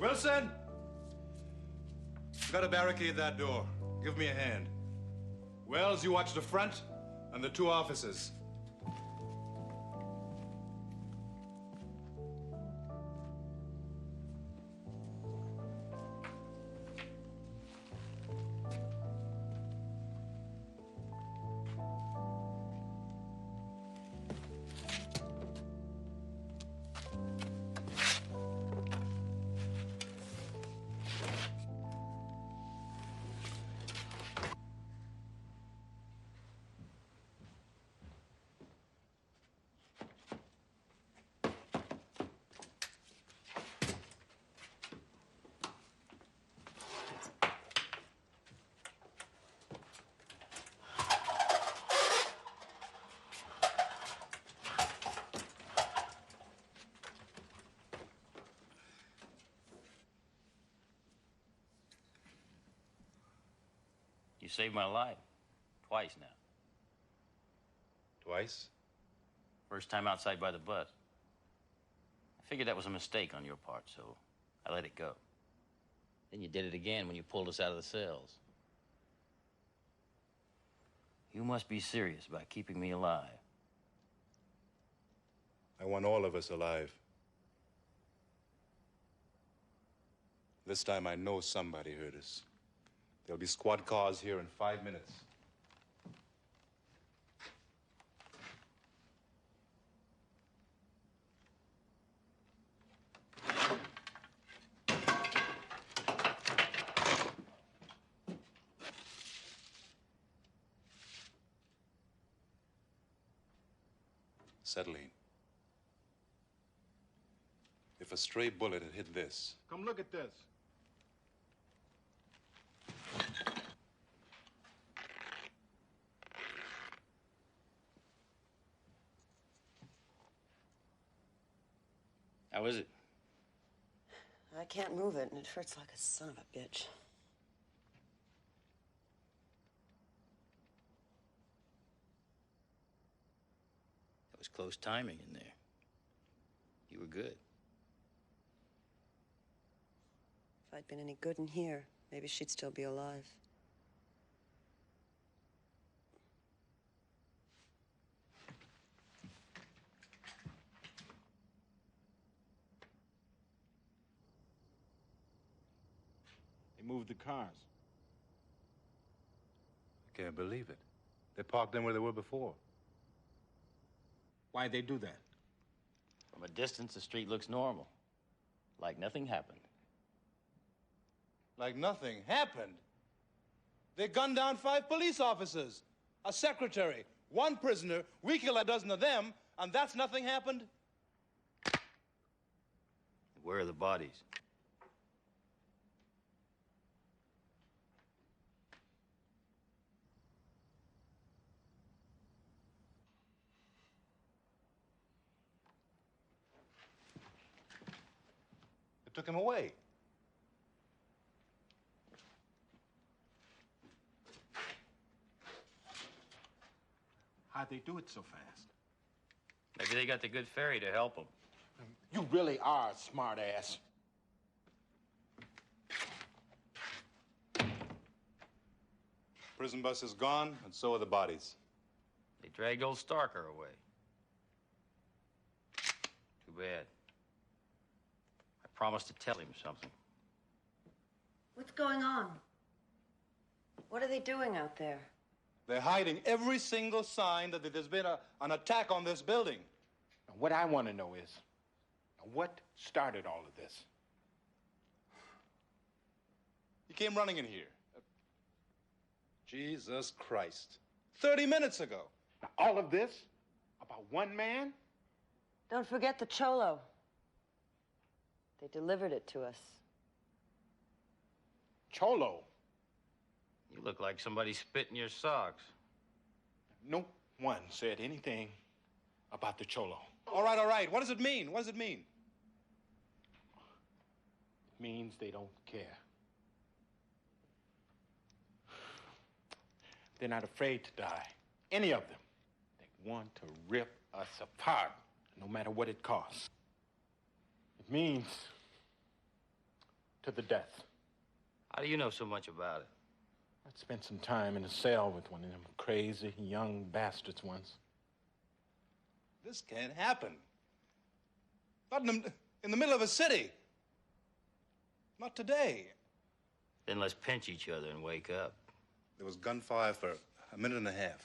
Wilson! Gotta barricade that door. Give me a hand. Wells, you watch the front and the two officers. You saved my life. Twice now. Twice? First time outside by the bus. I figured that was a mistake on your part, so I let it go. Then you did it again when you pulled us out of the cells. You must be serious about keeping me alive. I want all of us alive. This time I know somebody heard us. There'll be squad cars here in 5 minutes. Settle in. If a stray bullet had hit this, Come look at this. How is it? I can't move it, and it hurts like a son of a bitch. That was close timing in there. You were good. If I'd been any good in here, maybe she'd still be alive. They moved the cars. can't believe it. They parked them where they were before. Why'd they do that? From a distance, the street looks normal. Like nothing happened. Like nothing happened? They gunned down 5 police officers, a secretary, 1 prisoner. We killed a dozen of them, and that's nothing happened? Where are the bodies? They took him away. How'd they do it so fast? Maybe they got the good ferry to help them. You really are a smart ass. Prison bus is gone, and so are the bodies. They dragged old Starker away. Too bad. I promised to tell him something. What's going on? What are they doing out there? They're hiding every single sign that there's been an attack on this building. What I want to know is, what started all of this? He came running in here. Jesus Christ. 30 minutes ago. Now, all of this about one man? Don't forget the Cholo. They delivered it to us. Cholo? You look like somebody spit in your socks. No one said anything about the Cholo. All right, all right. What does it mean? What does it mean? It means they don't care. They're not afraid to die. Any of them. They want to rip us apart, no matter what it costs. It means to the death. How do you know so much about it? I spent some time in a cell with one of them crazy young bastards once. This can't happen. Not in the middle of a city. Not today. Then let's pinch each other and wake up. There was gunfire for a minute and a half.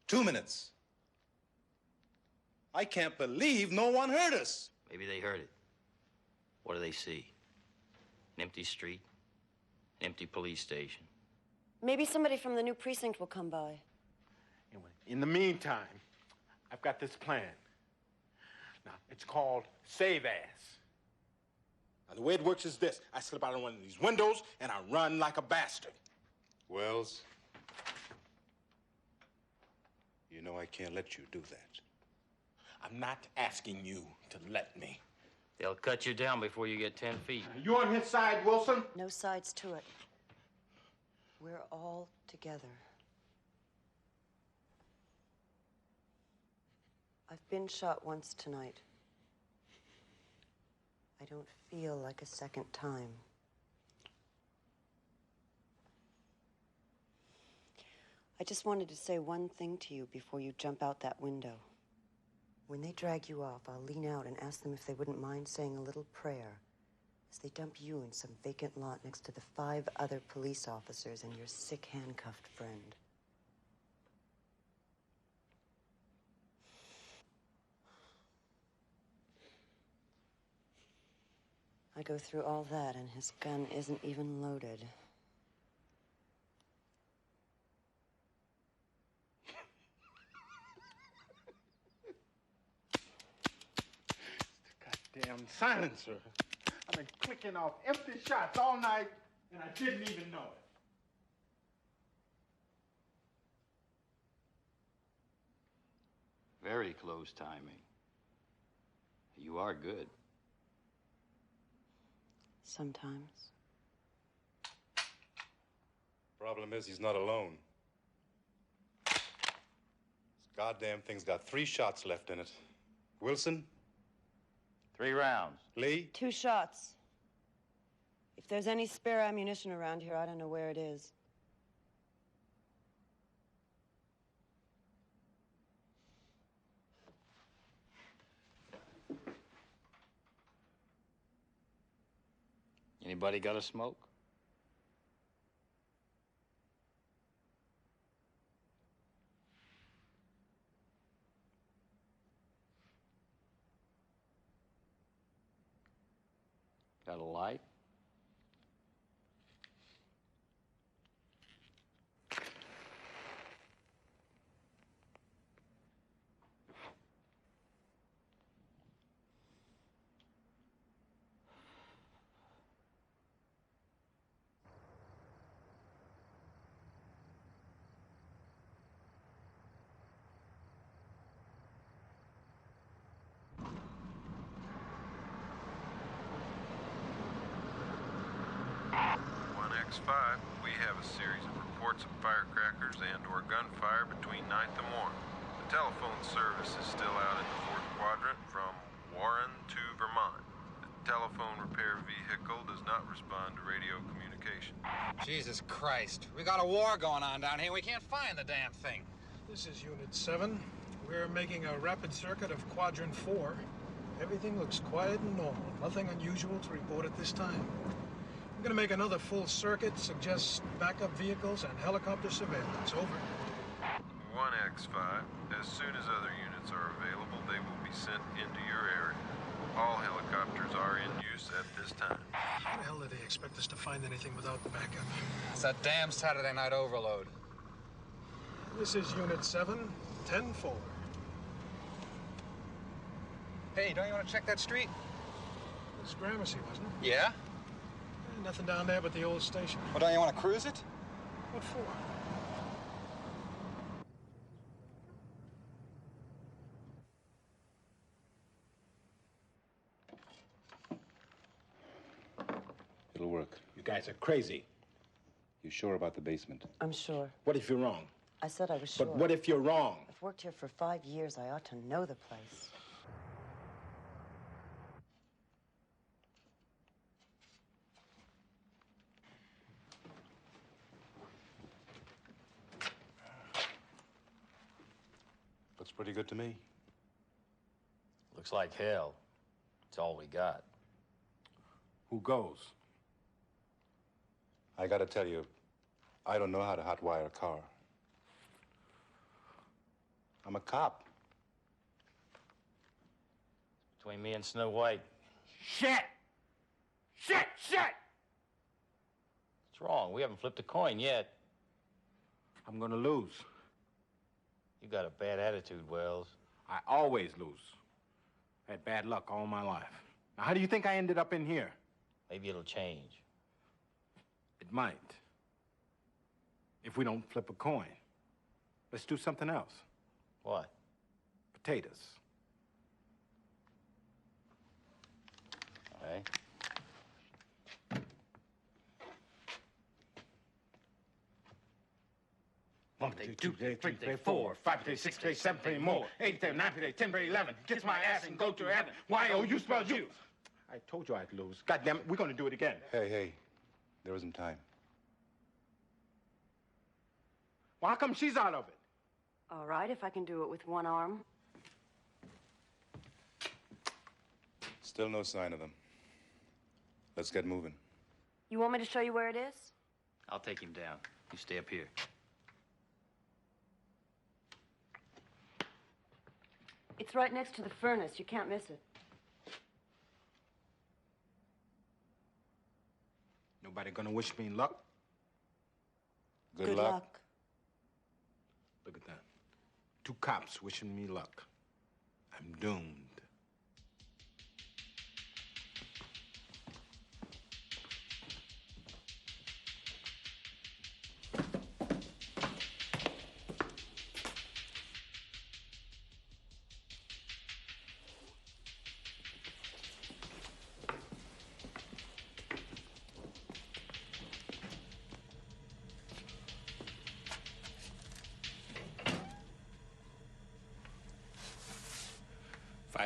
2 minutes. I can't believe no one heard us. Maybe they heard it. What do they see? An empty street? An empty police station? Maybe somebody from the new precinct will come by. Anyway, in the meantime, I've got this plan. Now, it's called Save Ass. Now, the way it works is this. I slip out of one of these windows, and I run like a bastard. Wells, you know I can't let you do that. I'm not asking you to let me. They'll cut you down before you get 10 feet. You on his side, Wilson? No sides to it. We're all together. I've been shot once tonight. I don't feel like a second time. I just wanted to say one thing to you before you jump out that window. When they drag you off, I'll lean out and ask them if they wouldn't mind saying a little prayer as they dump you in some vacant lot next to the 5 other police officers and your sick handcuffed friend. I go through all that and his gun isn't even loaded. Goddamn silencer. I've been clicking off empty shots all night, and I didn't even know it. Very close timing. You are good. Sometimes. Problem is, he's not alone. This goddamn thing's got 3 shots left in it. Wilson? 3 rounds. Lee? 2 shots. If there's any spare ammunition around here, I don't know where it is. Anybody got a smoke? 1X5, we have a series of reports of firecrackers and/or gunfire between 9th and 1. The telephone service is still out in the 4th quadrant from Warren to Vermont. The telephone repair vehicle does not respond to radio communication. Jesus Christ. We got a war going on down here. We can't find the damn thing. This is Unit 7. We're making a rapid circuit of Quadrant 4. Everything looks quiet and normal. Nothing unusual to report at this time. I'm gonna make another full circuit, suggest backup vehicles and helicopter surveillance. Over. 1X5, as soon as other units are available, they will be sent into your area. All helicopters are in use at this time. How the hell did they expect us to find anything without the backup? It's that damn Saturday night overload. This is Unit 7, 10-4. Hey, don't you want to check that street? It's Gramercy, wasn't it? Yeah? Nothing down there but the old station. Well, don't you want to cruise it? What for? It'll work. You guys are crazy. You sure about the basement? I'm sure. What if you're wrong? I said I was sure. But what if you're wrong? I've worked here for 5 years. I ought to know the place. Looks pretty good to me. Looks like hell. It's all we got. Who goes? I gotta tell you, I don't know how to hotwire a car. I'm a cop. Between me and Snow White. Shit! Shit! Shit! What's wrong? We haven't flipped a coin yet. I'm gonna lose. You got a bad attitude, Wells. I always lose. I had bad luck all my life. Now, how do you think I ended up in here? Maybe it'll change. It might. If we don't flip a coin. Let's do something else. What? Potatoes. All right. One day, 2 day, 3 day, 4, 5 day, 6 day, 7 day, more. 8 day, 9 day, 10 day, 11. Kiss my ass and go to heaven. Y-O-U spells you. I told you I'd lose. God damn it, we're gonna do it again. Hey, there isn't time. Well, how come she's out of it? All right, if I can do it with one arm. Still no sign of them. Let's get moving. You want me to show you where it is? I'll take him down. You stay up here. It's right next to the furnace. You can't miss it. Nobody gonna wish me luck? Good luck. Look at that. 2 cops wishing me luck. I'm doomed.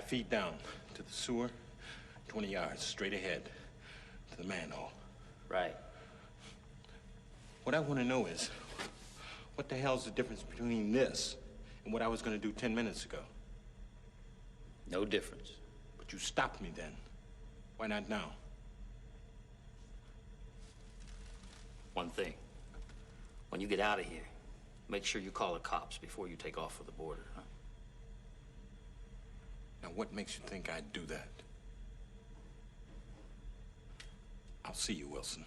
Feet down to the sewer, 20 yards straight ahead to the manhole. Right. What I want to know is, what the hell's the difference between this and what I was going to do 10 minutes ago? No difference. But you stopped me then. Why not now? One thing. When you get out of here, make sure you call the cops before you take off for the border, huh? Now, what makes you think I'd do that? I'll see you, Wilson.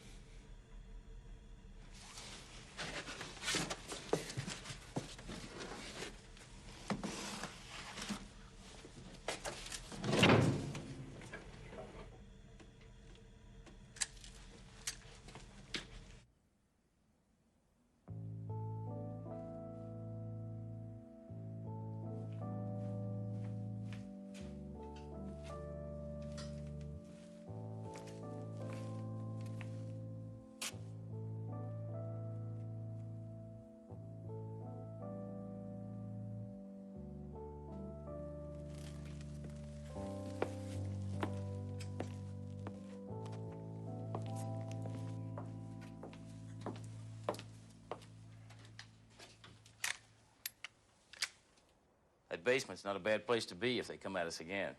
basement's not a bad place to be if they come at us again.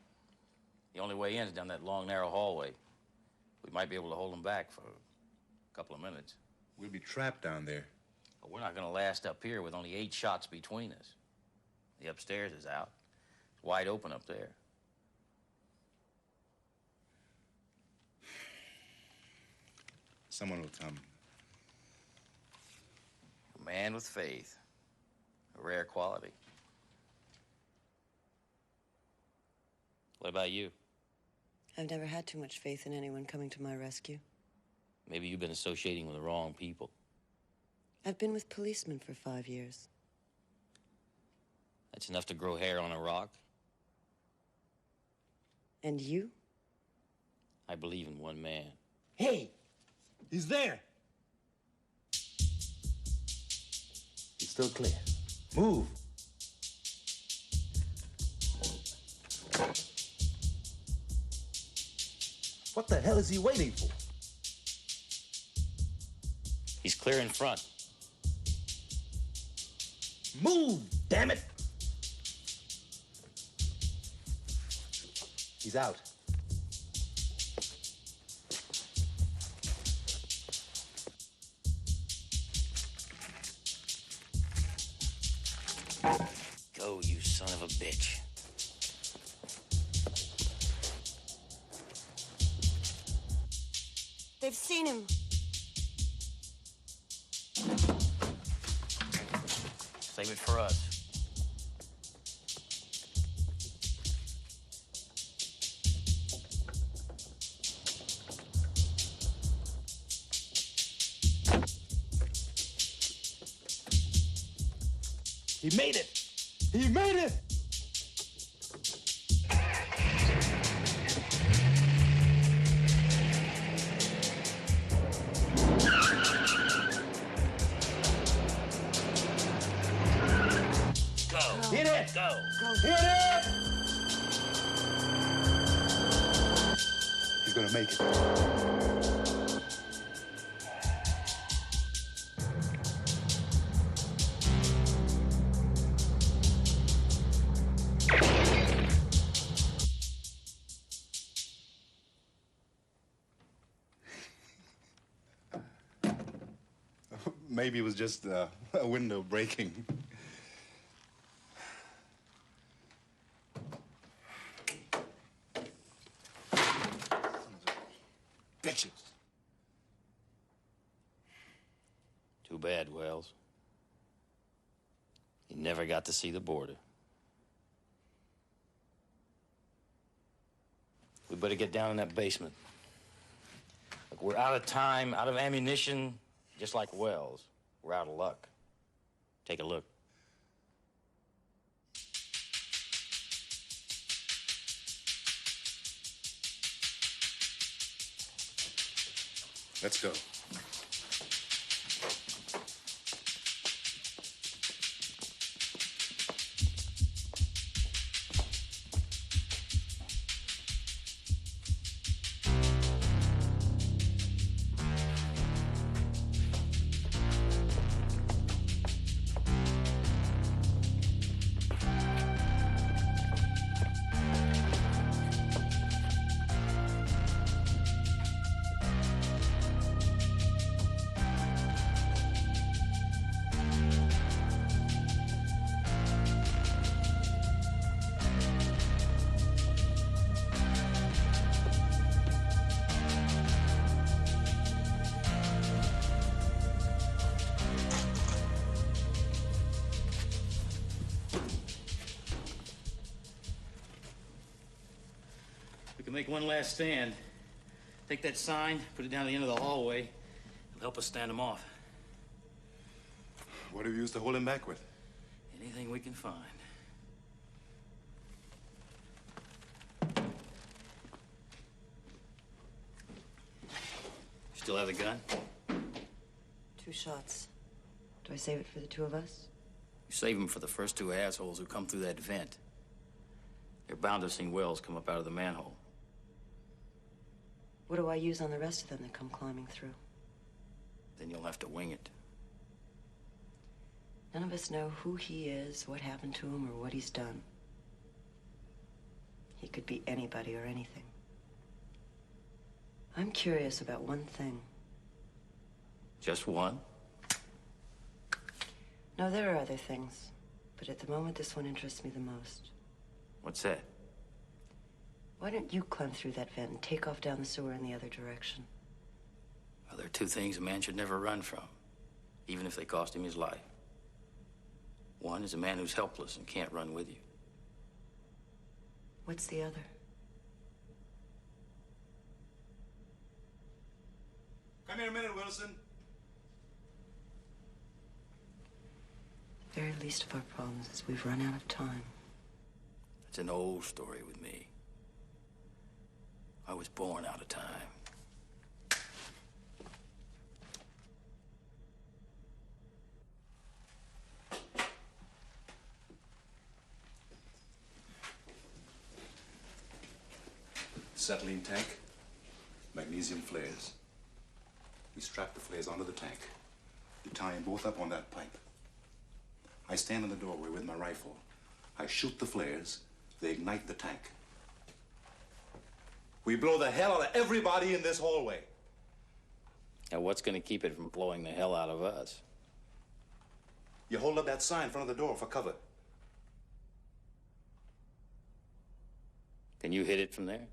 The only way in is down that long, narrow hallway. We might be able to hold them back for a couple of minutes. We'll be trapped down there. But we're not going to last up here with only 8 shots between us. The upstairs is out. It's wide open up there. Someone will come. A man with faith. A rare quality. What about you? I've never had too much faith in anyone coming to my rescue. Maybe you've been associating with the wrong people. I've been with policemen for 5 years. That's enough to grow hair on a rock. And you? I believe in one man. Hey! He's there! He's still clear. Move! What the hell is he waiting for? He's clear in front. Move, damn it! He's out. Go, you son of a bitch. They've seen him. Save it for us. He made it! He made it! Go. Hit it! Go. Hit it! He's gonna make it. Maybe it was just a window breaking. Bitches. Too bad, Wells. You never got to see the border. We better get down in that basement. Look, we're out of time, out of ammunition, just like Wells. We're out of luck. Take a look. Let's go. We can make one last stand. Take that sign, put it down at the end of the hallway. It'll help us stand them off. What have you used to hold him back with? Anything we can find. Still have the gun? 2 shots. Do I save it for the 2 of us? You save them for the first 2 assholes who come through that vent. They're bound to have seen Wells come up out of the manhole. What do I use on the rest of them that come climbing through? Then you'll have to wing it. None of us know who he is, what happened to him, or what he's done. He could be anybody or anything. I'm curious about one thing. Just one? No, there are other things. But at the moment, this one interests me the most. What's that? Why don't you climb through that vent and take off down the sewer in the other direction? Well, there are two things a man should never run from, even if they cost him his life. One is a man who's helpless and can't run with you. What's the other? Come here a minute, Wilson. The very least of our problems is we've run out of time. It's an old story with me. I was born out of time. Acetylene tank, magnesium flares. We strap the flares onto the tank. You tie them both up on that pipe. I stand in the doorway with my rifle. I shoot the flares. They ignite the tank. We blow the hell out of everybody in this hallway. Now, what's going to keep it from blowing the hell out of us? You hold up that sign in front of the door for cover. Can you hit it from there?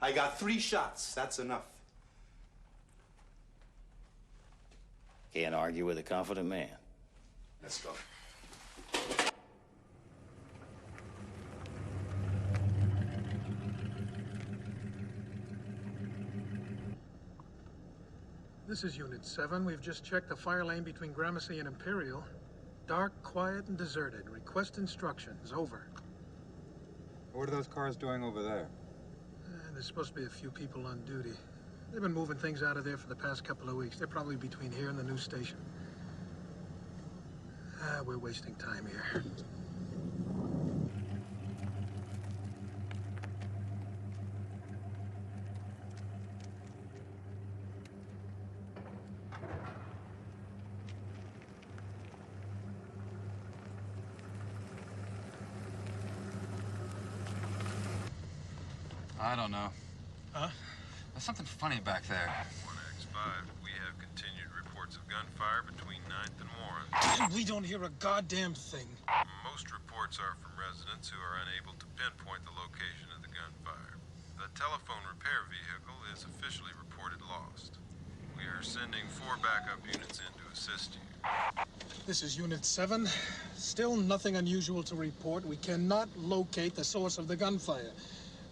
I got 3 shots. That's enough. Can't argue with a confident man. Let's go. This is Unit 7. We've just checked the fire lane between Gramercy and Imperial. Dark, quiet, and deserted. Request instructions. Over. What are those cars doing over there? There's supposed to be a few people on duty. They've been moving things out of there for the past couple of weeks. They're probably between here and the new station. We're wasting time here. I don't know. Huh? There's something funny back there. 1X5, we have continued reports of gunfire between 9th and Warren. We don't hear a goddamn thing. Most reports are from residents who are unable to pinpoint the location of the gunfire. The telephone repair vehicle is officially reported lost. We are sending 4 backup units in to assist you. This is Unit 7. Still nothing unusual to report. We cannot locate the source of the gunfire.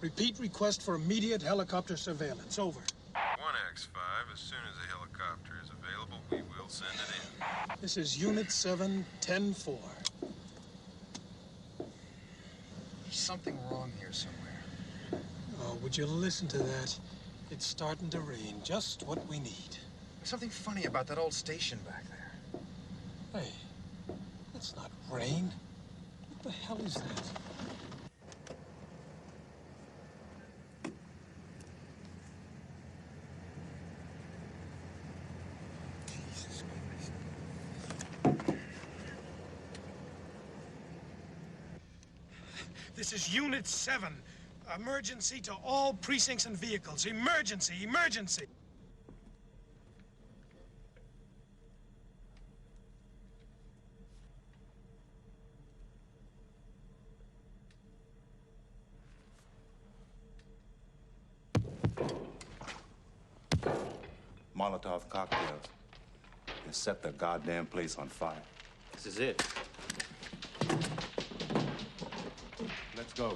Repeat request for immediate helicopter surveillance. Over. 1X5, as soon as a helicopter is available, we will send it in. This is Unit 7, 10-4. There's something wrong here somewhere. Oh, would you listen to that? It's starting to rain. Just what we need. There's something funny about that old station back there. Hey, that's not rain. What the hell is that? This is Unit 7. Emergency to all precincts and vehicles. Emergency! Emergency! Molotov cocktails. And set the goddamn place on fire. This is it. Let's go.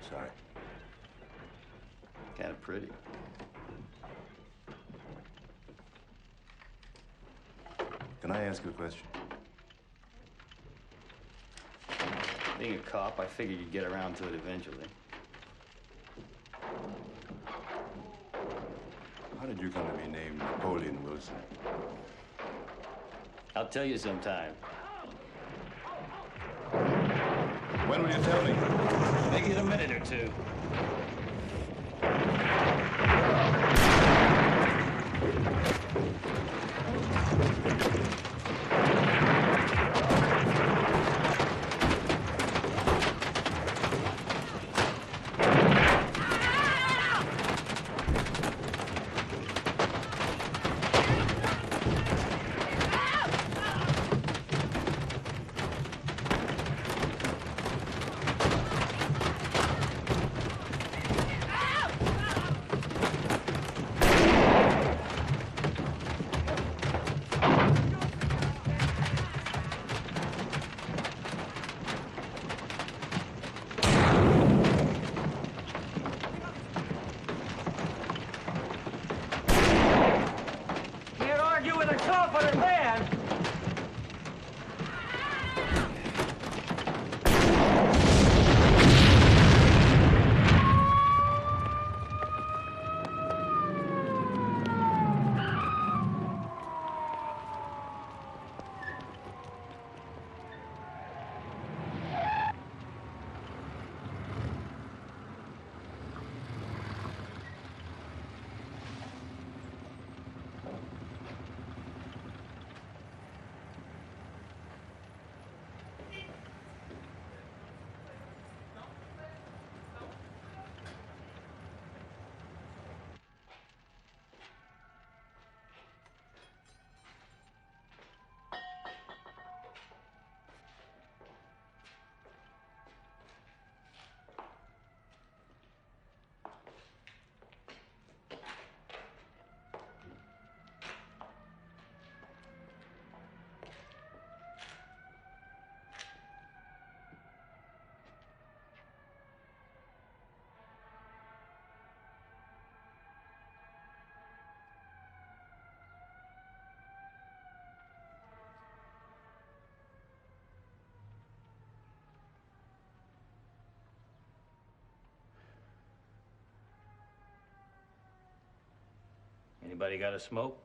Sorry. Kind of pretty. Can I ask you a question? Being a cop, I figured you'd get around to it eventually. How did you come to be named Napoleon Wilson? I'll tell you sometime. When will you tell me? Maybe in a minute or two. Anybody got a smoke?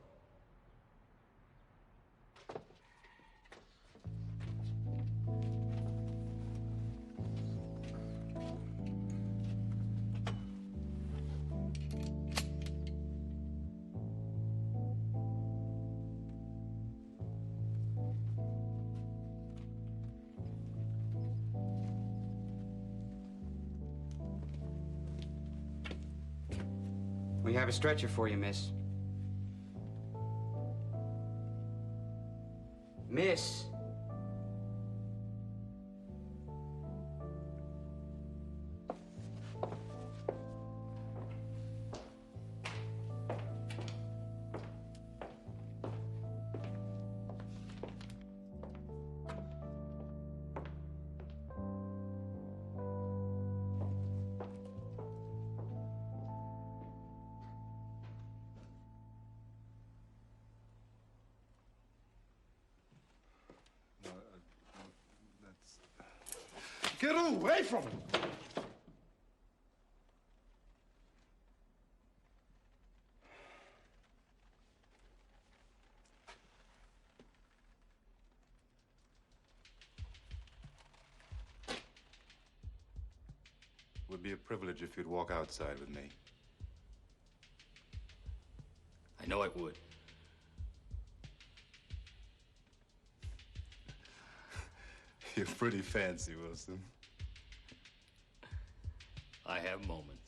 We have a stretcher for you, miss. Miss. Get away from him! It would be a privilege if you'd walk outside with me. I know it would. You're pretty fancy, Wilson. I have moments.